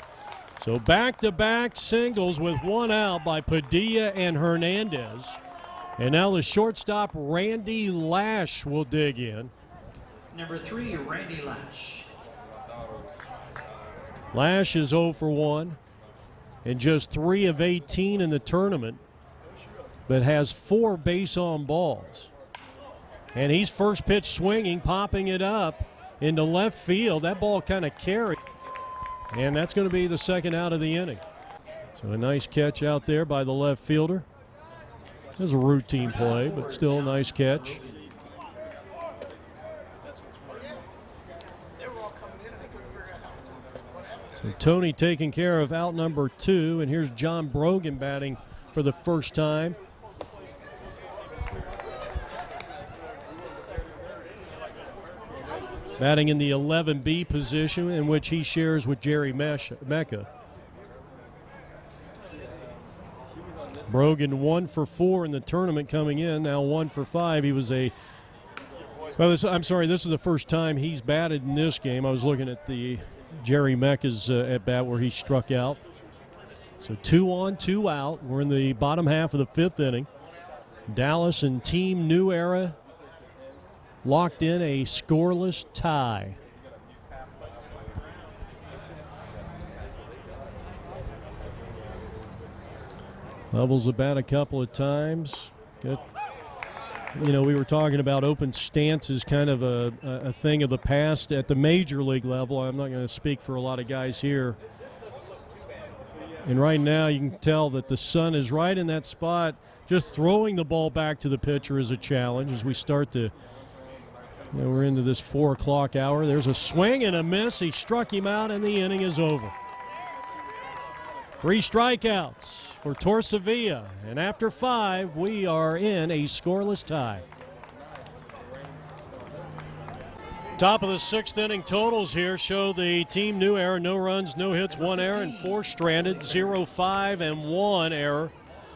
So back-to-back singles with 1 out by Padilla and Hernandez. And now the shortstop, Randy Lash, will dig in. Number 3, Randy Lash. Lash is 0 for 1 and just 3 of 18 in the tournament, but has 4 base on balls. And he's first pitch swinging, popping it up into left field. That ball kind of carried. And that's going to be the second out of the inning. So a nice catch out there by the left fielder. It was a routine play, but still a nice catch. So Tony taking care of out number 2, and here's John Brogan batting for the first time. Batting in the 11B position, in which he shares with Jerry Mecca. Brogan 1 for 4 in the tournament coming in, now 1 for 5. He was this is the first time he's batted in this game. I was looking at the Jerry Mecca's at bat where he struck out. So 2 on, 2 out. We're in the bottom half of the 5th inning. Dallas and Team New Era locked in a scoreless tie. Levels the bat a couple of times. Good. You know, we were talking about open stance as kind of a thing of the past at the major league level. I'm not going to speak for a lot of guys here. And right now you can tell that the sun is right in that spot. Just throwing the ball back to the pitcher is a challenge as we start to, we're into this 4 o'clock hour. There's a swing and a miss. He struck him out and the inning is over. 3 strikeouts for Torcevilla, and after 5, we are in a scoreless tie. Top of the 6th inning totals here show the team new error, no runs, no hits, 1 error, and 4 stranded, 0-5, and 1 error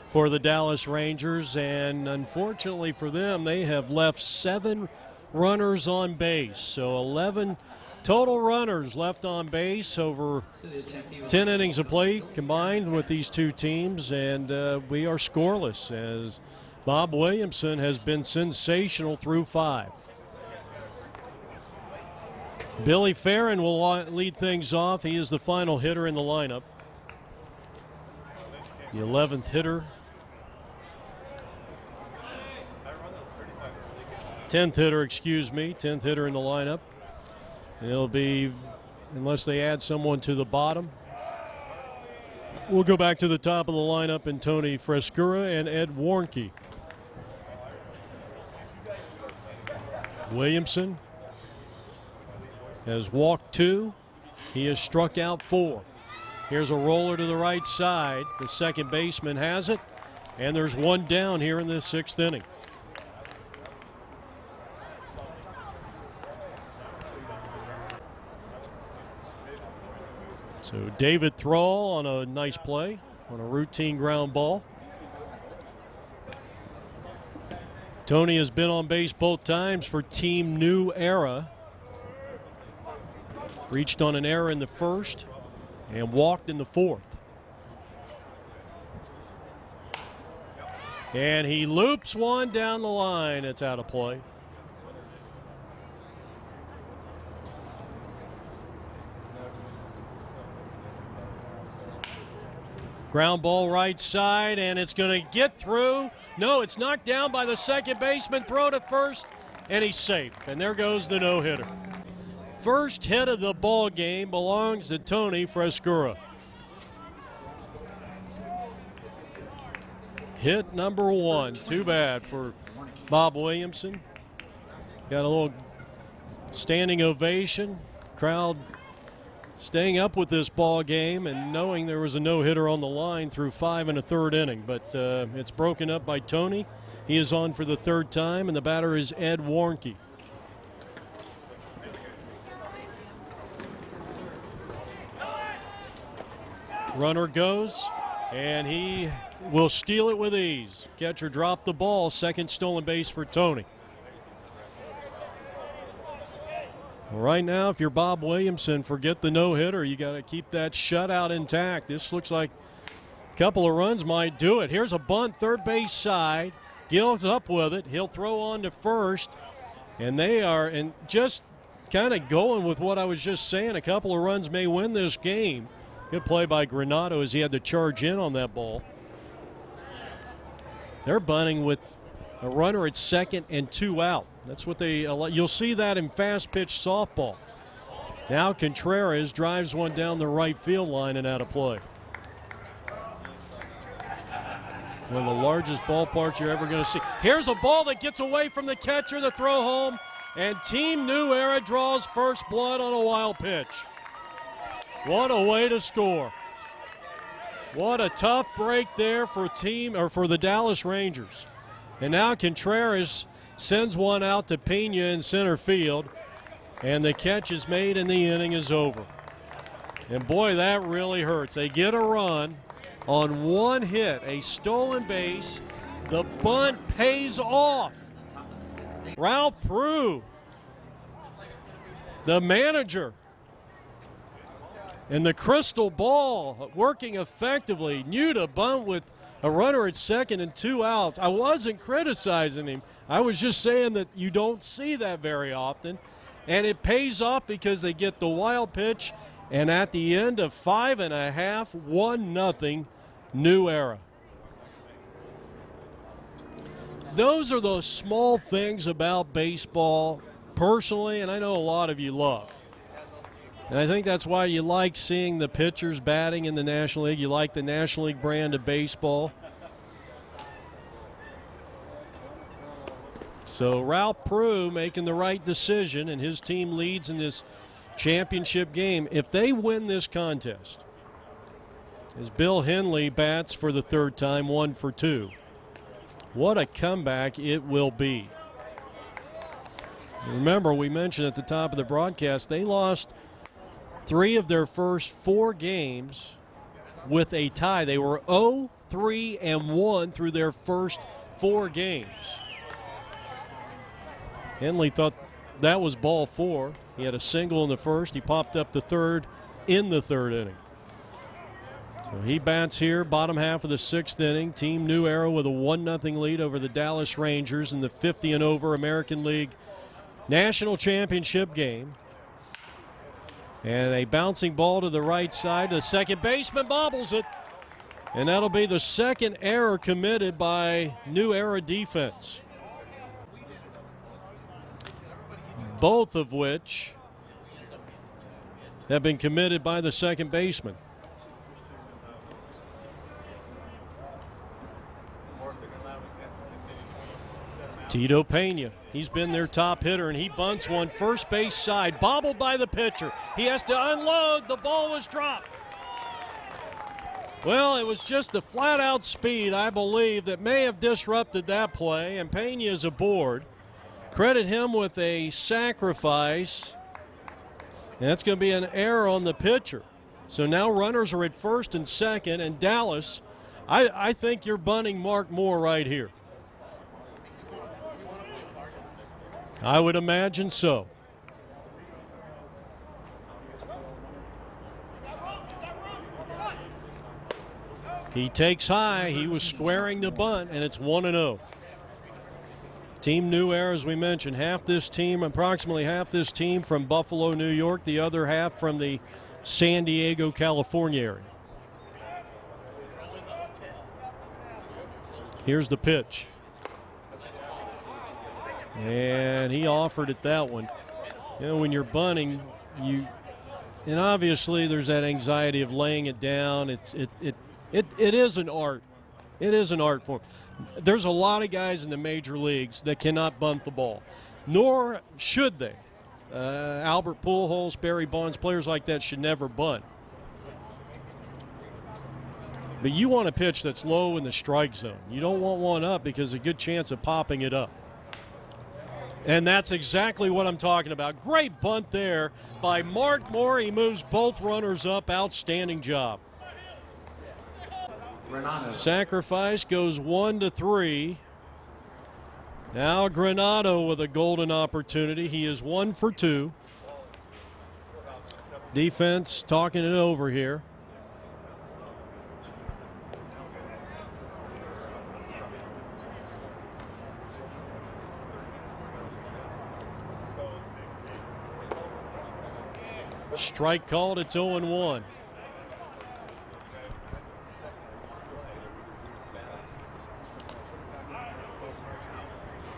for the Dallas Rangers. And unfortunately for them, they have left 7 runners on base, so 11 total runners left on base over 10 innings of play combined with these two teams, and we are scoreless as Bob Williamson has been sensational through 5. Billy Farron will lead things off. He is the final hitter in the lineup. The 11th hitter. 10th hitter, 10th hitter in the lineup. And it'll be, unless they add someone to the bottom, we'll go back to the top of the lineup in Tony Frescura and Ed Warnke. Williamson has walked 2. He has struck out 4. Here's a roller to the right side. The second baseman has it, and there's 1 down here in the 6th inning. So David Thrall on a nice play on a routine ground ball. Tony has been on base both times for Team New Era. Reached on an error in the 1st and walked in the 4th. And he loops 1 down the line. It's out of play. Ground ball right side, and it's going to get through. No, it's knocked down by the second baseman. Throw to first, and he's safe. And there goes the no-hitter. First hit of the ball game belongs to Tony Frescura. Hit number 1. Too bad for Bob Williamson. Got a little standing ovation. Crowd staying up with this ball game and knowing there was a no-hitter on the line through 5 1/3 inning. But it's broken up by Tony. He is on for the 3rd time, and the batter is Ed Warnke. Runner goes, and he will steal it with ease. Catcher dropped the ball. Second stolen base for Tony. Right now, if you're Bob Williamson, forget the no-hitter. You got to keep that shutout intact. This looks like a couple of runs might do it. Here's a bunt, third base side. Gill's up with it. He'll throw on to first. And they are just kind of going with what I was just saying. A couple of runs may win this game. Good play by Granato as he had to charge in on that ball. They're bunting with a runner at second and 2 out. That's what you'll see that in fast pitch softball. Now Contreras drives one down the right field line and out of play. One of the largest ballparks you're ever going to see. Here's a ball that gets away from the catcher, the throw home, and Team New Era draws first blood on a wild pitch. What a way to score. What a tough break there for the Dallas Rangers. And now Contreras sends one out to Pena in center field, and the catch is made and the inning is over. And boy, that really hurts. They get a run on 1 hit, a stolen base. The bunt pays off. Ralph Prue, the manager, and the crystal ball working effectively, knew to bunt with a runner at second and 2 outs. I wasn't criticizing him. I was just saying that you don't see that very often. And it pays off because they get the wild pitch. And at the end of 5 1/2, 1-0, New Era. those are those small things about baseball, personally, and I know a lot of you love. And I think that's why you like seeing the pitchers batting in the National League. You like the National League brand of baseball. So Ralph Prue making the right decision, and his team leads in this championship game. If they win this contest, as Bill Henley bats for the third time, 1 for 2. What a comeback it will be. Remember, we mentioned at the top of the broadcast, they lost 3 of their first 4 games with a tie. They were 0-3-1 through their first 4 games. Henley thought that was ball 4. He had a single in the first. He popped up the third in the third inning. So he bats here, bottom half of the 6th inning. Team New Era with a 1-0 lead over the Dallas Rangers in the 50 and over American League National Championship game. And a bouncing ball to the right side. The second baseman bobbles it. And that'll be the second error committed by New Era defense. Both of which have been committed by the second baseman. Tito Pena, he's been their top hitter, and he bunts one first base side, bobbled by the pitcher. He has to unload. The ball was dropped. Well, it was just the flat-out speed, I believe, that may have disrupted that play, and Pena is aboard. Credit him with a sacrifice, and that's going to be an error on the pitcher. So now runners are at first and second, and Dallas, I think you're bunting Mark Moore right here. I would imagine so. He takes high. He was squaring the bunt, and it's 1-0. Team New Era, as we mentioned, approximately half this team from Buffalo, New York, the other half from the San Diego, California area. Here's the pitch. And he offered it that one. You know, when you're bunting, and obviously there's that anxiety of laying it down. It is an art. It is an art form. There's a lot of guys in the major leagues that cannot bunt the ball, nor should they. Albert Pujols, Barry Bonds, players like that should never bunt. But you want a pitch that's low in the strike zone. You don't want one up because there's a good chance of popping it up. And that's exactly what I'm talking about. Great bunt there by Mark Moore. He moves both runners up. Outstanding job. Granado. Sacrifice goes 1-3. Now Granado with a golden opportunity. He is 1 for 2. Defense talking it over here. Strike called. It's 0-1.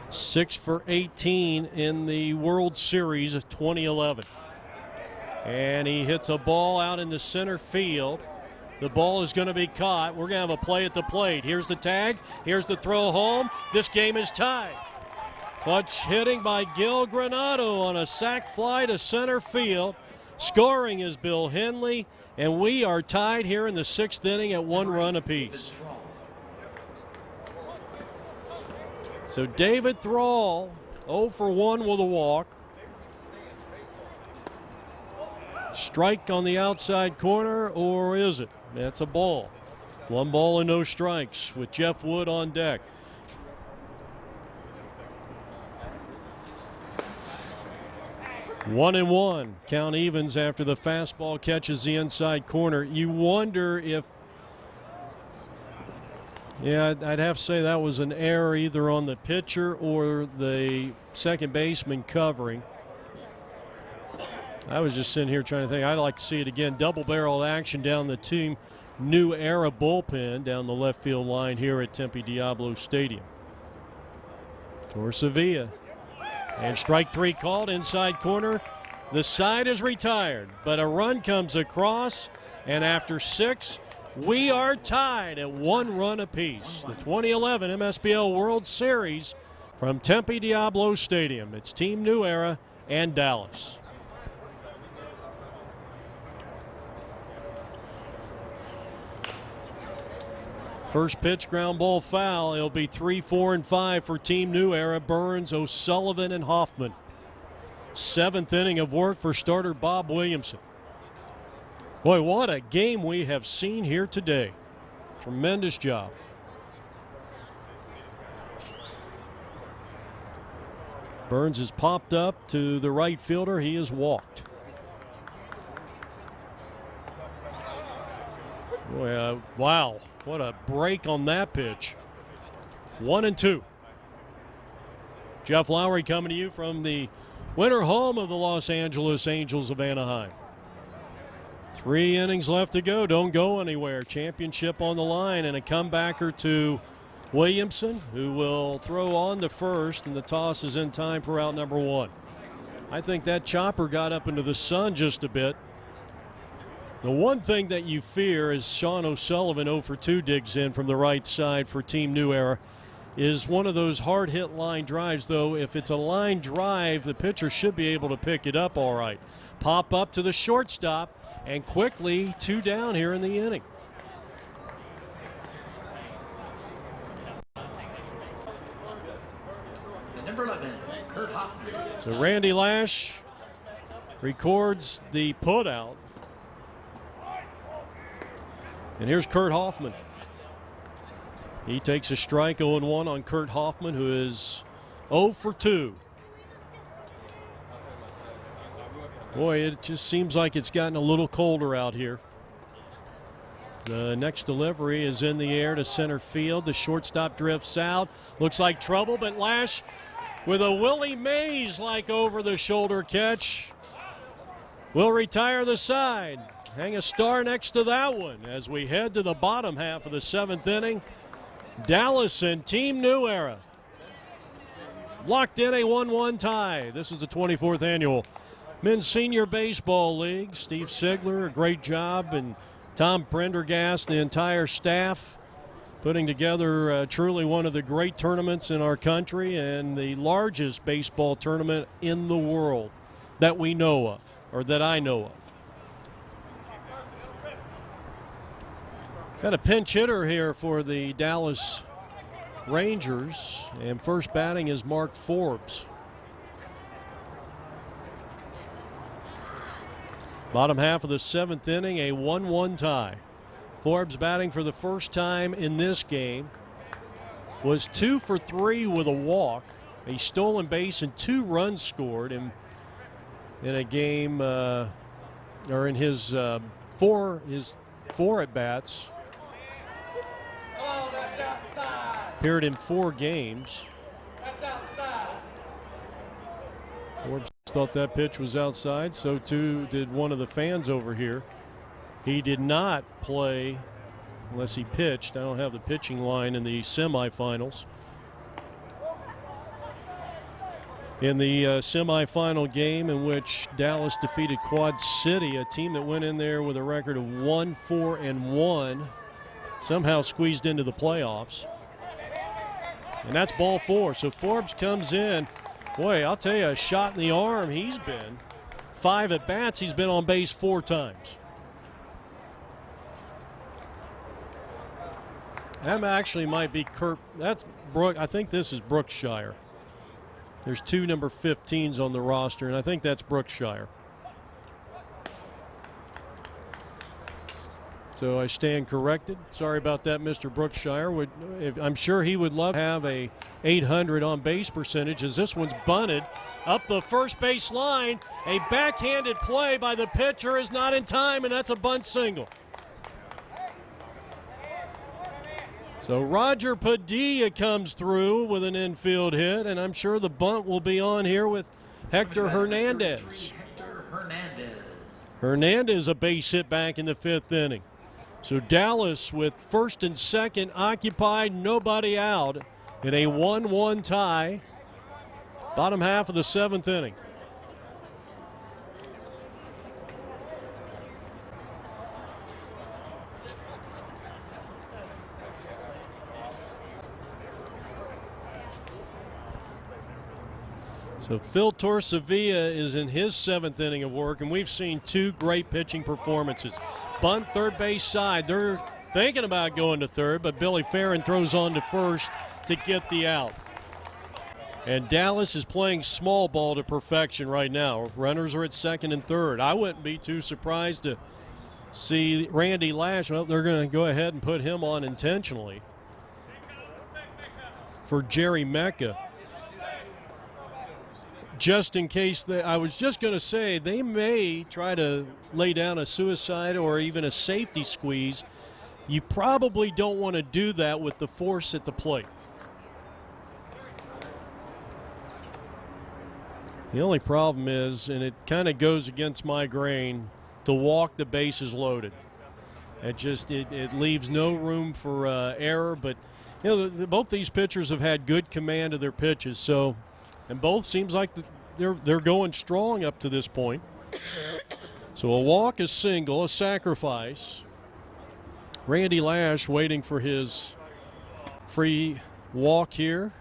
Six for 18 in the World Series of 2011. And he hits a ball out into center field. The ball is going to be caught. We're going to have a play at the plate. Here's the tag. Here's the throw home. This game is tied. Clutch hitting by Gil Granado on a sac fly to center field. Scoring is Bill Henley, and we are tied here in the 6th inning at 1 run apiece. So David Thrall, 0 for 1 with a walk. Strike on the outside corner, or is it? That's a ball. 1 ball and no strikes with Jeff Wood on deck. One and one. Count evens after the fastball catches the inside corner. You wonder if, I'd have to say that was an error either on the pitcher or the second baseman covering. I was just sitting here trying to think. I'd like to see it again. Double-barreled action down the Team New Era bullpen down the left field line here at Tempe Diablo Stadium. for Sevilla. And strike three called, inside corner. The side is retired, but a run comes across, and after 6, we are tied at 1 run apiece. The 2011 Msbl World Series from Tempe Diablo Stadium. It's Team New Era and Dallas. First pitch, ground ball foul. It'll be 3, 4, and 5 for Team New Era. Burns, O'Sullivan, and Hoffman. 7th inning of work for starter Bob Williamson. Boy, what a game we have seen here today. Tremendous job. Burns has popped up to the right fielder. He is walked. Boy, wow, what a break on that pitch. 1-2. Jeff Lowry coming to you from the winter home of the Los Angeles Angels of Anaheim. 3 innings left to go. Don't go anywhere. Championship on the line, and a comebacker to Williamson, who will throw on to first, and the toss is in time for out number 1. I think that chopper got up into the sun just a bit. The one thing that you fear is Sean O'Sullivan 0 for 2 digs in from the right side for Team New Era. Is one of those hard hit line drives, though. If it's a line drive, the pitcher should be able to pick it up all right. Pop up to the shortstop, and quickly 2 down here in the inning. The number 11, Kurt Hoffman. So Randy Lash records the put out. And here's Kurt Hoffman. He takes a strike, 0-1 on Kurt Hoffman, who is 0 for 2. Boy, it just seems like it's gotten a little colder out here. The next delivery is in the air to center field. The shortstop drifts out. Looks like trouble, but Lash with a Willie Mays-like over-the-shoulder catch will retire the side. Hang a star next to that one as we head to the bottom half of the 7th inning. Dallas and Team New Era locked in a 1-1 tie. This is the 24th annual Men's Senior Baseball League. Steve Sigler, a great job, and Tom Prendergast, the entire staff, putting together truly one of the great tournaments in our country and the largest baseball tournament in the world that we know of, or that I know of. Got a pinch hitter here for the Dallas Rangers, and first batting is Mark Forbes. Bottom half of the 7th inning, a 1-1 tie. Forbes batting for the first time in this game. Was 2 for 3 with a walk, a stolen base, and 2 runs scored in a game, or in his 4 at-bats. Oh, that's outside. Appeared in 4 games. That's outside. Forbes thought that pitch was outside, so too did one of the fans over here. He did not play unless he pitched. I don't have the pitching line in the semifinals. In the semifinal game in which Dallas defeated Quad City, a team that went in there with a record of 1-4-1, somehow squeezed into the playoffs. And that's ball 4. So Forbes comes in. Boy, I'll tell you, a shot in the arm he's been. 5 at-bats, he's been on base 4 times. That actually might be Kurt. That's Brook. I think this is Brookshire. There's 2 number 15s on the roster, and I think that's Brookshire. So I stand corrected. Sorry about that, Mr. Brookshire. I'm sure he would love to have a 800 on base percentage, as this one's bunted up the first base line. A backhanded play by the pitcher is not in time, and that's a bunt single. So Roger Padilla comes through with an infield hit, and I'm sure the bunt will be on here with Hector Hernandez. Hector Hernandez. Hernandez, a base hit back in the 5th inning. So Dallas with first and second occupied, nobody out in a 1-1 tie. Bottom half of the 7th inning. So Phil Torcevilla is in his 7th inning of work, and we've seen 2 great pitching performances. Bunt third base side. They're thinking about going to third, but Billy Farron throws on to first to get the out. And Dallas is playing small ball to perfection right now. Runners are at second and third. I wouldn't be too surprised to see Randy Lash. Well, they're going to go ahead and put him on intentionally for Jerry Mecca. Just in case I was just going to say they may try to lay down a suicide or even a safety squeeze. You probably don't want to do that with the force at the plate. The only problem is, and it kind of goes against my grain, to walk the bases loaded. It leaves no room for error. But you know, both these pitchers have had good command of their pitches. So. And both seems like they're going strong up to this point. So a walk, a single, a sacrifice. Randy Lash waiting for his free walk here.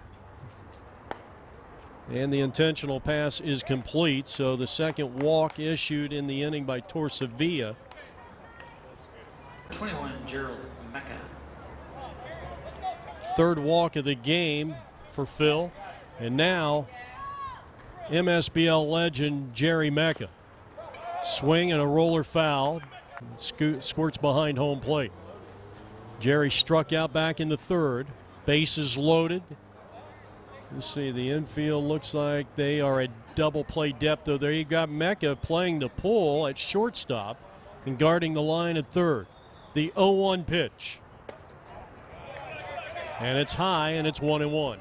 And the intentional pass is complete. So the second walk issued in the inning by Torcevilla. 21, Gerald Mecca. Third walk of the game for Phil. And now, MSBL legend Jerry Mecca. Swing and a roller foul. Squirts behind home plate. Jerry struck out back in the third. Bases loaded. You see the infield looks like they are at double play depth, though. There you got Mecca playing the pull at shortstop and guarding the line at third. The 0-1 pitch. And it's high, and it's 1-1.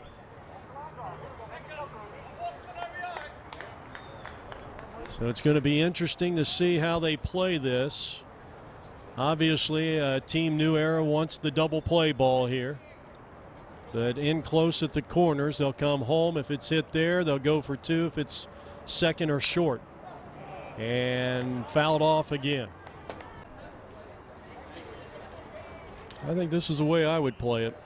So it's going to be interesting to see how they play this. Obviously, Team New Era wants the double play ball here. But in close at the corners, they'll come home. If it's hit there, they'll go for 2 if it's second or short. And fouled off again. I think this is the way I would play it.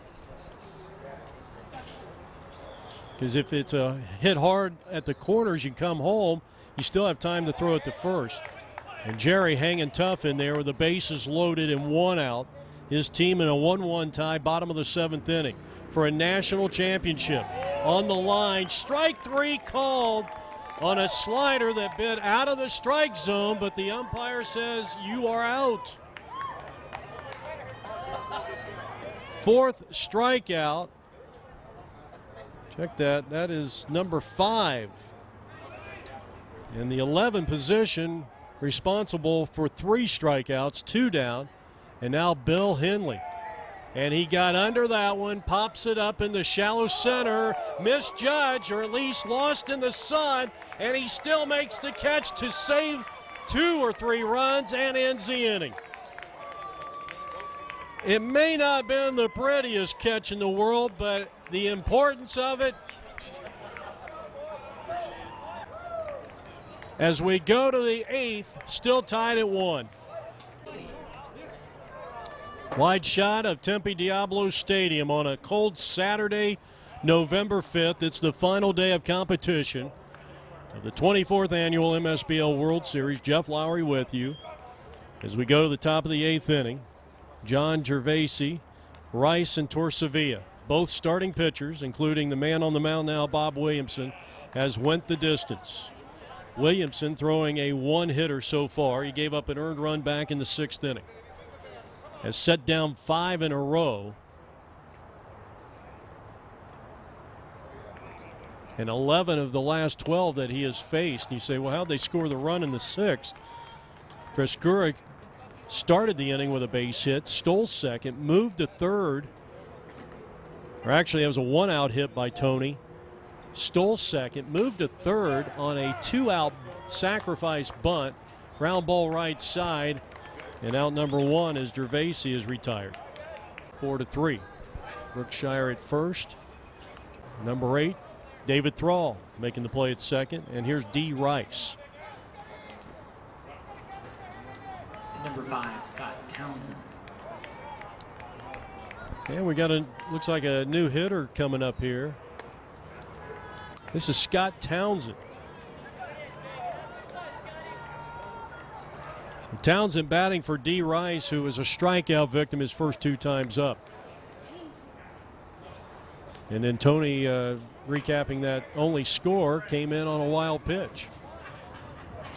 Because if it's a hit hard at the corners, you come home, you still have time to throw it to first. And Jerry hanging tough in there with the bases loaded and 1 out. His team in a 1-1 tie, bottom of the 7th inning for a national championship. On the line, strike 3 called on a slider that bit out of the strike zone, but the umpire says you are out. 4th strikeout. Check that. That is number 5. In the 11 position, responsible for 3 strikeouts, 2 down, and now Bill Henley. And he got under that one, pops it up in the shallow center, misjudged or at least lost in the sun, and he still makes the catch to save 2 or 3 runs and ends the inning. It may not have been the prettiest catch in the world, but the importance of it, as we go to the 8th, still tied at 1. Wide shot of Tempe Diablo Stadium on a cold Saturday, November 5th. It's the final day of competition of the 24th annual MSBL World Series. Jeff Lowry with you as we go to the top of the 8th inning. John Gervasi, Rice, and Torcevilla, both starting pitchers, including the man on the mound now, Bob Williamson, has went the distance. Williamson throwing a 1-hitter so far. He gave up an earned run back in the 6th inning. Has set down 5 in a row. And 11 of the last 12 that he has faced. And you say, well, how'd they score the run in the 6th? Frescura started the inning with a base hit, stole second, moved to third. Or actually, that was a 1-out hit by Tony. Stole second, moved to third on a 2-out sacrifice bunt. Ground ball right side. And out number 1 as Gervasi is retired. 4-3. Brookshire at first. Number 8, David Thrall making the play at second, and here's D. Rice. And number 5, Scott Townsend. And we got looks like a new hitter coming up here. This is Scott Townsend. So Townsend batting for D. Rice, who was a strikeout victim his first 2 times up. And then Tony, recapping that only score, came in on a wild pitch.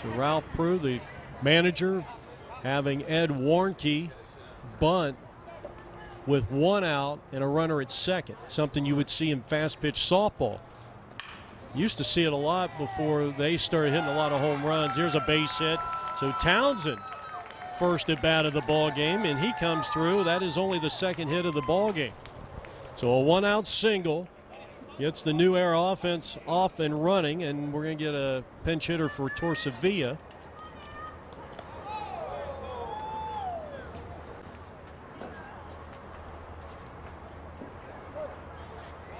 So Ralph Prue, the manager, having Ed Warnke bunt with 1 out and a runner at second, something you would see in fast-pitch softball. Used to see it a lot before they started hitting a lot of home runs. Here's a base hit. So Townsend, first at bat of the ball game, and he comes through. That is only the second hit of the ball game. So a 1-out single gets the New Era offense off and running, and we're going to get a pinch hitter for Torsavia.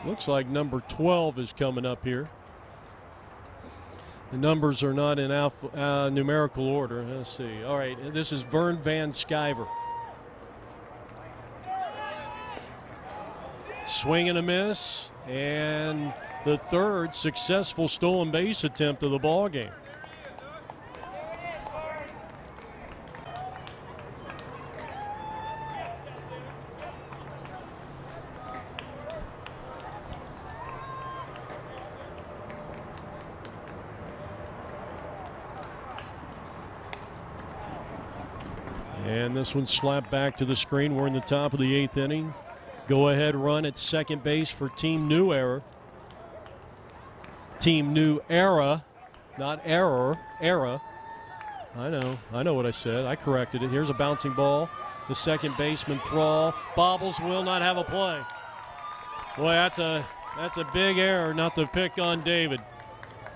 Looks like number 12 is coming up here. The numbers are not in numerical order. Let's see. All right, this is Vern Van Sciver. Swing and a miss, and the third successful stolen base attempt of the ball game. And this one slapped back to the screen. We're in the top of the 8th inning. Go-ahead run at second base for Team New Era. Team New Era, not error, era. I know what I said. I corrected it. Here's a bouncing ball. The second baseman, Thrall, bobbles, will not have a play. Boy, that's a big error not to pick on David.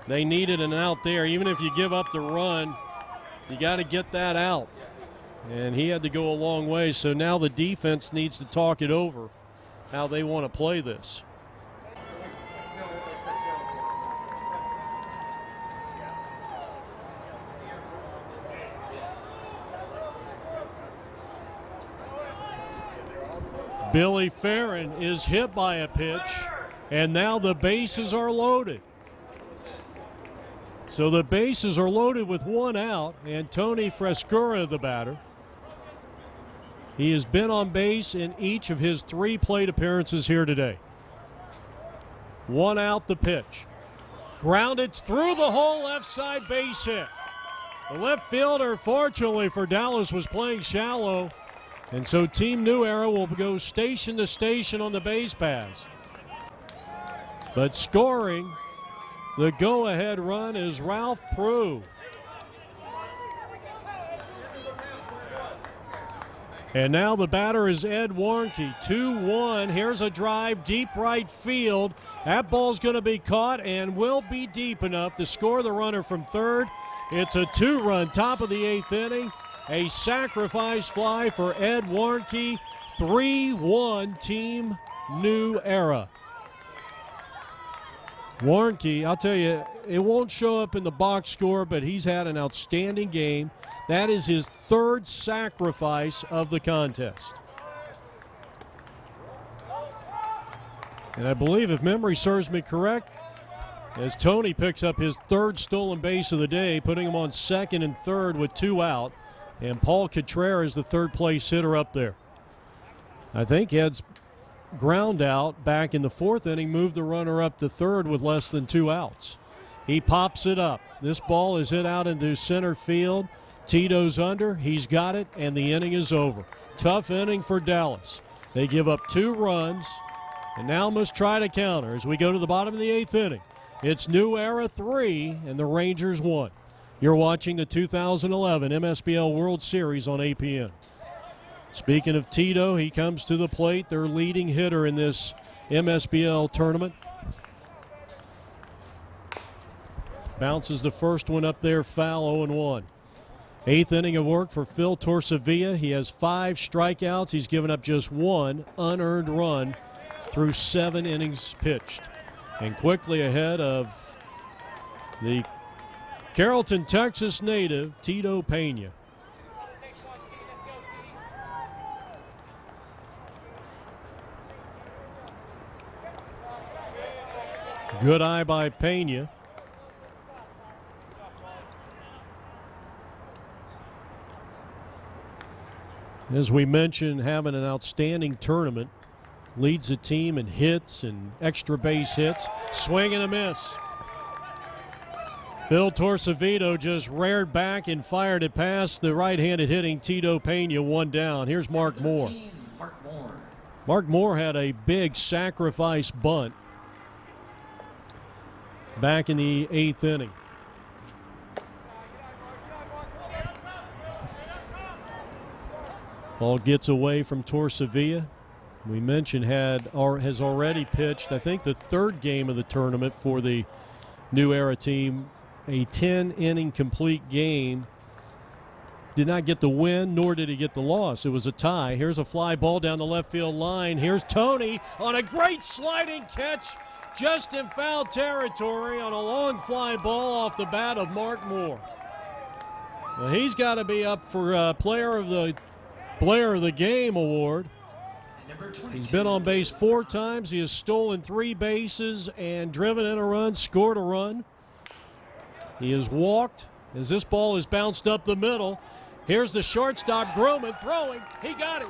They needed an out there. Even if you give up the run, you got to get that out. And he had to go a long way, so now the defense needs to talk it over, how they want to play this. Billy Farron is hit by a pitch, and now the bases are loaded. So the bases are loaded with 1 out, and Tony Frescura, the batter. He has been on base in each of his 3 plate appearances here today. 1 out, the pitch. Grounded through the hole, left side base hit. The left fielder, fortunately for Dallas, was playing shallow, and so Team New Era will go station to station on the base paths. But scoring the go-ahead run is Ralph Prue. And now the batter is Ed Warnke. 2-1. Here's a drive deep right field. That ball's going to be caught and will be deep enough to score the runner from third. It's a 2-run top of the 8th inning. A sacrifice fly for Ed Warnke. 3-1 Team New Era. Warnke, I'll tell you, it won't show up in the box score, but he's had an outstanding game. That is his 3rd sacrifice of the contest. And I believe, if memory serves me correct, as Tony picks up his 3rd stolen base of the day, putting him on second and third with 2 out, and Paul Contreras is the 3rd place hitter up there. I think Ed's ground out back in the 4th inning moved the runner up to third with less than 2 outs. He pops it up. This ball is hit out into center field. Tito's under. He's got it, and the inning is over. Tough inning for Dallas. They give up 2 runs and now must try to counter as we go to the bottom of the 8th inning. It's New Era 3 and the Rangers 1. You're watching the 2011 MSBL World Series on APN. Speaking of Tito, he comes to the plate, their leading hitter in this MSBL tournament. Bounces the first one up there, foul, 0-1. 8th inning of work for Phil Torsavia. He has 5 strikeouts. He's given up just 1 unearned run through 7 innings pitched. and quickly ahead of the Carrollton, Texas native, Tito Pena. Good eye by Pena. As we mentioned, having an outstanding tournament. Leads the team in hits and extra base hits. Swing and a miss. Phil Torsavito just reared back and fired it past the right-handed hitting Tito Pena, one down. Here's Mark Moore. Mark Moore had a big sacrifice bunt back in the 8th inning. Ball gets away from Torsavia. We mentioned has already pitched, I think, the 3rd game of the tournament for the New Era team. A 10-inning complete game. Did not get the win, nor did he get the loss. It was a tie. Here's a fly ball down the left field line. Here's Tony on a great sliding catch just in foul territory on a long fly ball off the bat of Mark Moore. Well, he's got to be up for Player of the Game award. He's been on base 4 times. He has stolen 3 bases and driven in a run, scored a run. He has walked as this ball is bounced up the middle. Here's the shortstop, Groman, throwing. He got it.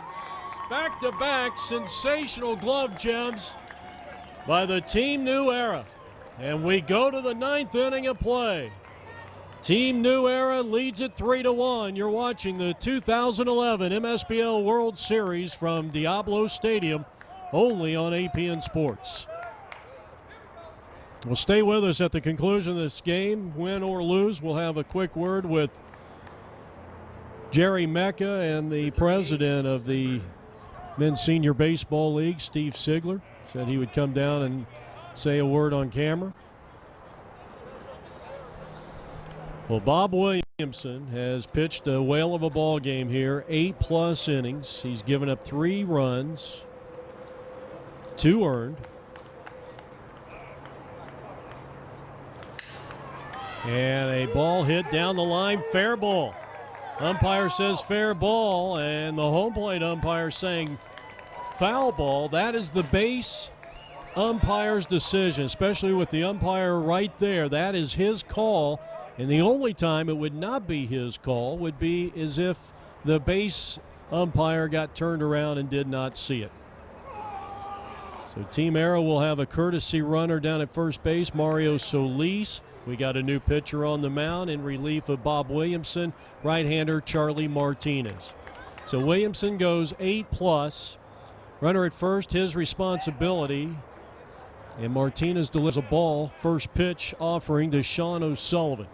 Back-to-back sensational glove gems by the Team New Era. And we go to the 9th inning of play. Team New Era leads it 3-1. You're watching the 2011 MSBL World Series from Diablo Stadium, only on APN Sports. Well, stay with us at the conclusion of this game. Win or lose, we'll have a quick word with Jerry Mecca and the president of the Men's Senior Baseball League, Steve Sigler. Said he would come down and say a word on camera. Well, Bob Williamson has pitched a whale of a ball game here, 8+ innings. He's given up 3 runs, 2 earned. And a ball hit down the line, fair ball. Umpire says fair ball, and the home plate umpire saying foul ball. That is the base umpire's decision, especially with the umpire right there. That is his call. And the only time it would not be his call would be as if the base umpire got turned around and did not see it. So Team Era will have a courtesy runner down at first base, Mario Solis. We got a new pitcher on the mound in relief of Bob Williamson, right-hander Charlie Martinez. So Williamson goes 8+. Runner at first, his responsibility. And Martinez delivers a ball, first pitch offering to Sean O'Sullivan.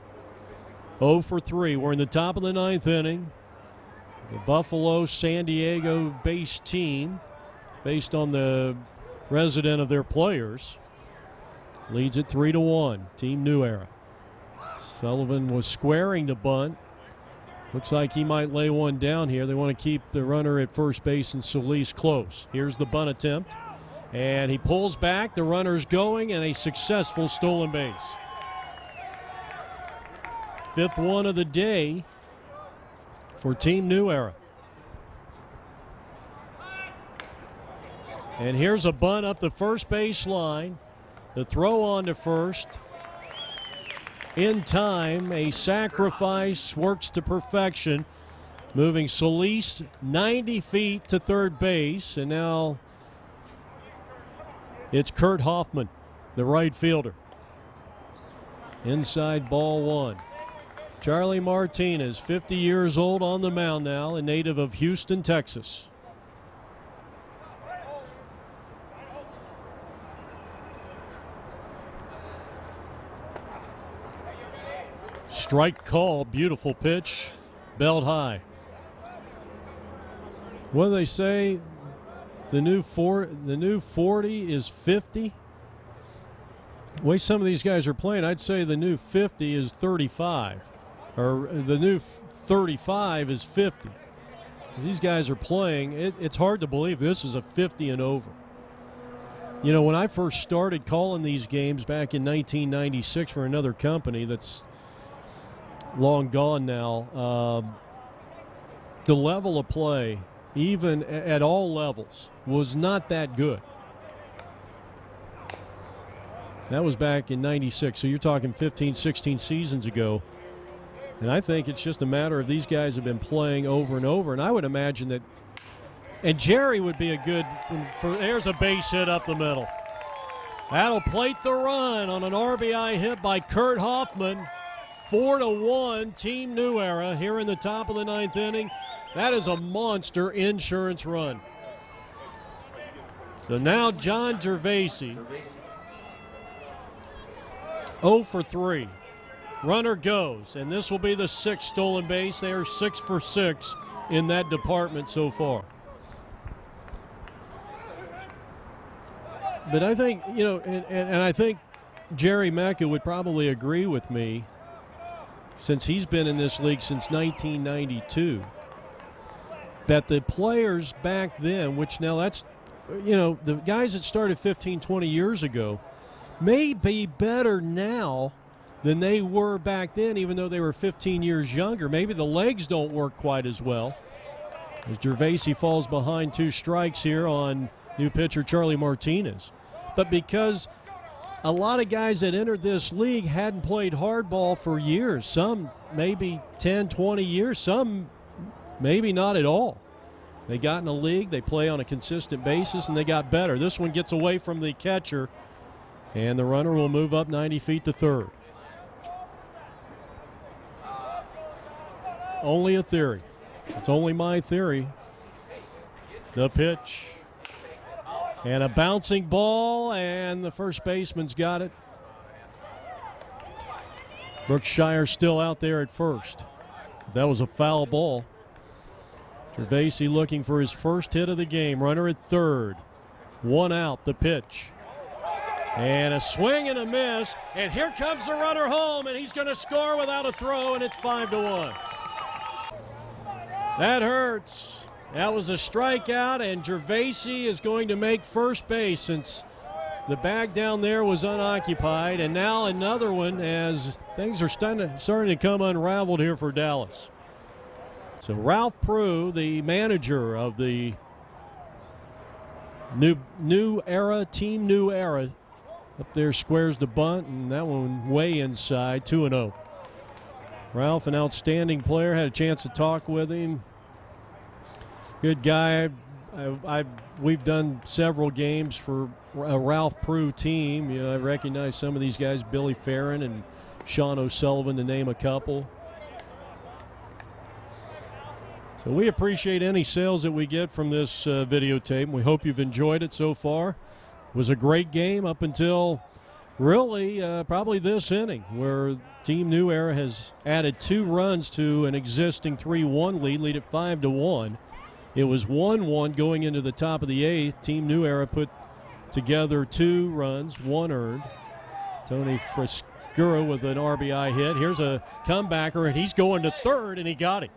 0 for 3. We're in the top of the 9th inning. The Buffalo San Diego base team, based on the resident of their players, leads it 3-1. Team New Era. Sullivan was squaring the bunt. Looks like he might lay one down here. They want to keep the runner at first base and Solis close. Here's the bunt attempt. And he pulls back. The runner's going, and a successful stolen base. 5th one of the day for Team New Era. And here's a bunt up the first base line. The throw on to first. In time, a sacrifice works to perfection, moving Solis 90 feet to third base. And now it's Kurt Hoffman, the right fielder. Inside ball 1. Charlie Martinez, 50 years old, on the mound now, a native of Houston, Texas. Strike call, beautiful pitch, belt high. What do they say? The new 40 is 50. The way some of these guys are playing, I'd say the new 50 is 35. Or the new 35 is 50. As these guys are playing, it's hard to believe this is a 50 and over. You know, when I first started calling these games back in 1996 for another company that's long gone now, the level of play, even at all levels, was not that good. That was back in 96, so you're talking 15, 16 seasons ago. And I think it's just a matter of these guys have been playing over and over, and I would imagine that. And Jerry would be a good, there's a base hit up the middle. That'll plate the run on an RBI hit by Kurt Hoffman. 4-1, Team New Era here in the top of the ninth inning. That is a monster insurance run. So now John Gervasi, 0 for 3. Runner goes, and this will be the 6th stolen base. They are 6 for 6 in that department so far. But I think, you know, and I think Jerry Mecca would probably agree with me, since he's been in this league since 1992, that the players back then, which now that's, you know, the guys that started 15, 20 years ago, may be better now than they were back then, even though they were 15 years younger. Maybe the legs don't work quite as well. As Gervasi falls behind 2 strikes here on new pitcher Charlie Martinez. But because a lot of guys that entered this league hadn't played hardball for years, some maybe 10, 20 years, some maybe not at all. They got in the league, they play on a consistent basis, and they got better. This one gets away from the catcher, and the runner will move up 90 feet to third. Only a theory. It's only my theory. The pitch. And a bouncing ball, and the first baseman's got it. Brookshire still out there at first. That was a foul ball. Gervasi looking for his first hit of the game. Runner at third. 1 out, the pitch. And a swing and a miss, and here comes the runner home, and he's going to score without a throw, and it's 5-1. That hurts. That was a strikeout, and Gervasi is going to make first base since the bag down there was unoccupied. And now another one as things are starting to come unraveled here for Dallas. So Ralph Prue, the manager of the New Era, Team New Era, up there squares the bunt, and that one way inside, 2-0. Ralph, an outstanding player, had a chance to talk with him. Good guy. We've done several games for a Ralph Prue team. You know, I recognize some of these guys, Billy Farron and Sean O'Sullivan, to name a couple. So we appreciate any sales that we get from this videotape. We hope you've enjoyed it so far. It was a great game up until really probably this inning, where Team New Era has added 2 runs to an existing 3-1 lead at 5-1. It was 1-1 going into the top of the 8th. Team New Era put together 2 runs, 1 earned. Tony Friscura with an RBI hit. Here's a comebacker, and he's going to third, and he got it.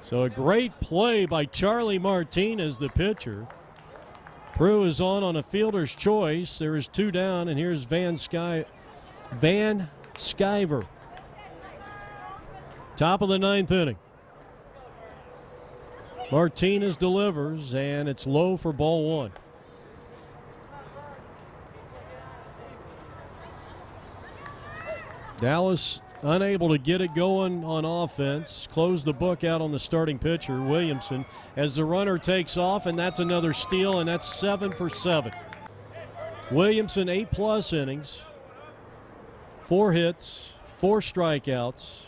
So a great play by Charlie Martinez, the pitcher. Prue is on a fielder's choice. There is 2 down, and here's Van Sciver. Top of the 9th inning. Martinez delivers, and it's low for ball 1. Dallas unable to get it going on offense. Close the book out on the starting pitcher, Williamson, as the runner takes off, and that's another steal, and that's 7 for 7. Williamson, 8+ innings, 4 hits, 4 strikeouts,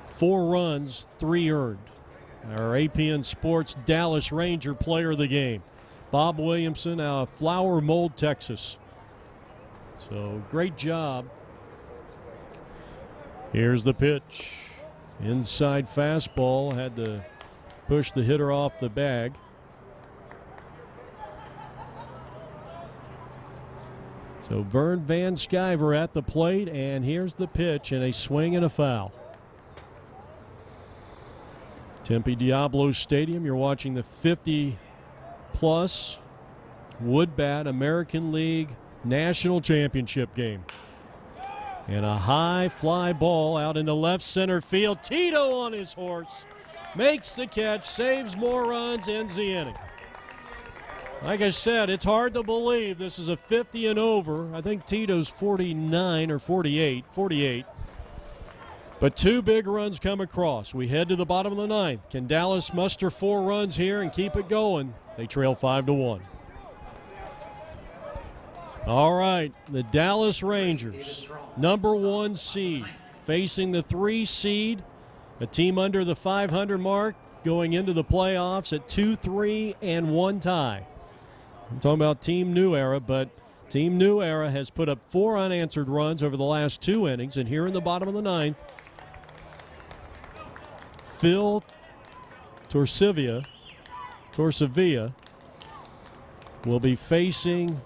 4 runs, 3 earned. Our APN Sports Dallas Ranger player of the game, Bob Williamson, out of Flower Mold, Texas. So great job. Here's the pitch. Inside fastball, had to push the hitter off the bag. So Vern Van Sciver at the plate, and here's the pitch, and a swing and a foul. Tempe Diablo Stadium. You're watching the plus wood bat American League National Championship game. And a high fly ball out into left center field. Tito on his horse makes the catch, saves more runs, ends the inning. Like I said, it's hard to believe this is a 50 and over. I think Tito's 49 or 48. But two big runs come across. We head to the bottom of the ninth. Can Dallas muster 4 runs here and keep it going? They trail 5-1. All right, the Dallas Rangers, number 1 seed, facing the 3 seed, a team under the 500 mark, going into the playoffs at 2-3-1 tie. I'm talking about Team New Era, but Team New Era has put up 4 unanswered runs over the last 2 innings, and here in the bottom of the ninth, Phil Torsavia will be facing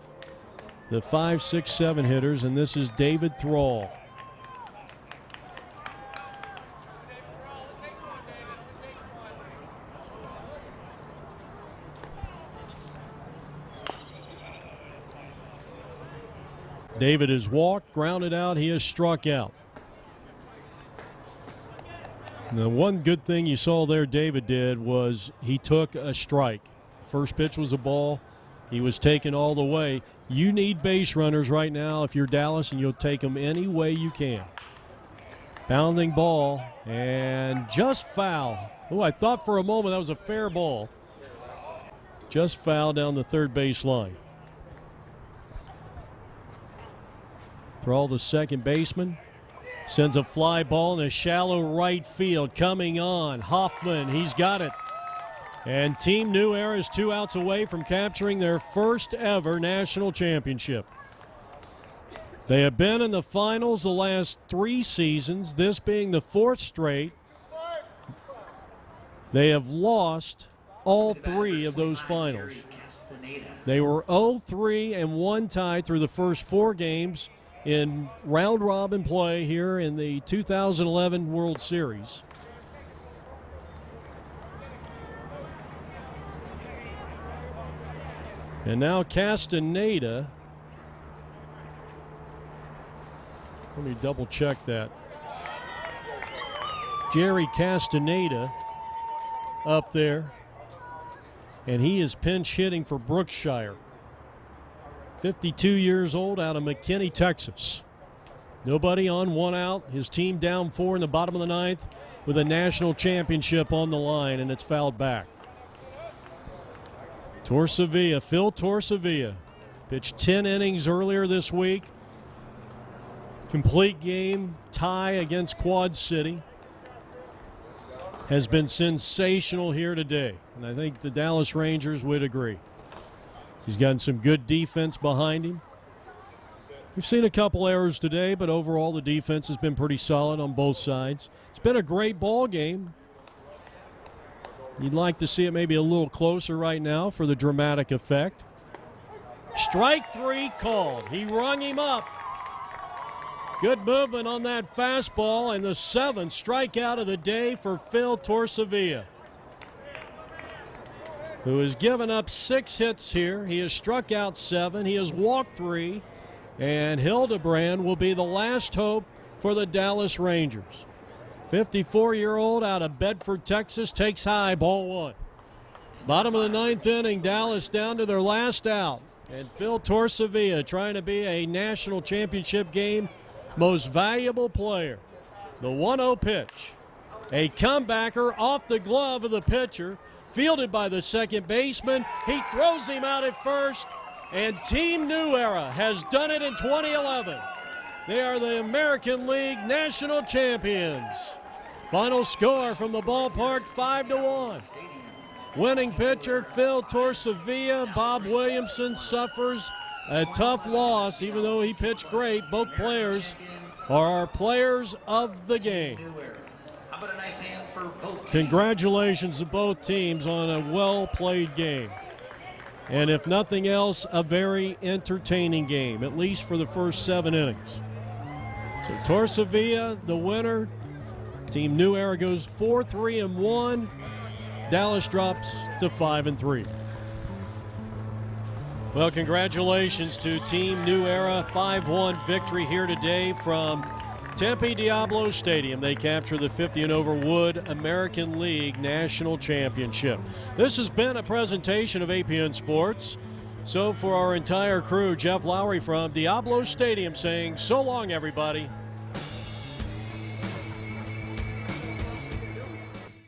the 5, 6, 7 hitters, and this is David Thrall. David has walked, grounded out, he has struck out. The one good thing you saw there David did was he took a strike. First pitch was a ball. He was taken all the way. You need base runners right now if you're Dallas, and you'll take them any way you can. Bounding ball, and just foul. Oh, I thought for a moment that was a fair ball. Just foul down the third base line. Thrall, the second baseman, sends a fly ball in the shallow right field. Coming on, Hoffman, he's got it. And Team New Era is 2 outs away from capturing their first ever national championship. They have been in the finals the last 3 seasons, this being the 4th straight. They have lost all 3 of those finals. They were 0-3-1 tie through the first 4 games in round-robin play here in the 2011 World Series. And now Castaneda. Let me double check that. Jerry Castaneda up there. And he is pinch hitting for Brookshire. 52 years old, out of McKinney, Texas. Nobody on, 1 out. His team down 4 in the bottom of the ninth with a national championship on the line, and it's fouled back. Torsavia, Phil Torsavia, pitched 10 innings earlier this week. Complete game tie against Quad City. Has been sensational here today, and I think the Dallas Rangers would agree. He's gotten some good defense behind him. We've seen a couple errors today, but overall the defense has been pretty solid on both sides. It's been a great ball game. You'd like to see it maybe a little closer right now for the dramatic effect. Strike 3 called. He rung him up. Good movement on that fastball, and the 7th strikeout of the day for Phil Torsavia, who has given up 6 hits here. He has struck out 7. He has walked 3. And Hildebrand will be the last hope for the Dallas Rangers. 54-year-old out of Bedford, Texas, takes high, ball 1. Bottom of the 9th inning, Dallas down to their last out. And Phil Torsavia trying to be a national championship game most valuable player. The 1-0 pitch. A comebacker off the glove of the pitcher, fielded by the second baseman. He throws him out at first, and Team New Era has done it in 2011. They are the American League National Champions. Final score from the ballpark, 5-1. Winning pitcher Phil Torsavia. Bob Williamson suffers a tough loss, even though he pitched great. Both players are our players of the game. How about a nice hand for both teams? Congratulations to both teams on a well-played game. And if nothing else, a very entertaining game, at least for the first 7 innings. So Torsavia, the winner. Team New Era goes 4-3-1. Dallas drops to 5-3. Well, congratulations to Team New Era. 5-1 victory here today from Tempe Diablo Stadium. They capture the 50 and over Wood American League National Championship. This has been a presentation of APN Sports. So for our entire crew, Jeff Lowry from Diablo Stadium saying so long, everybody.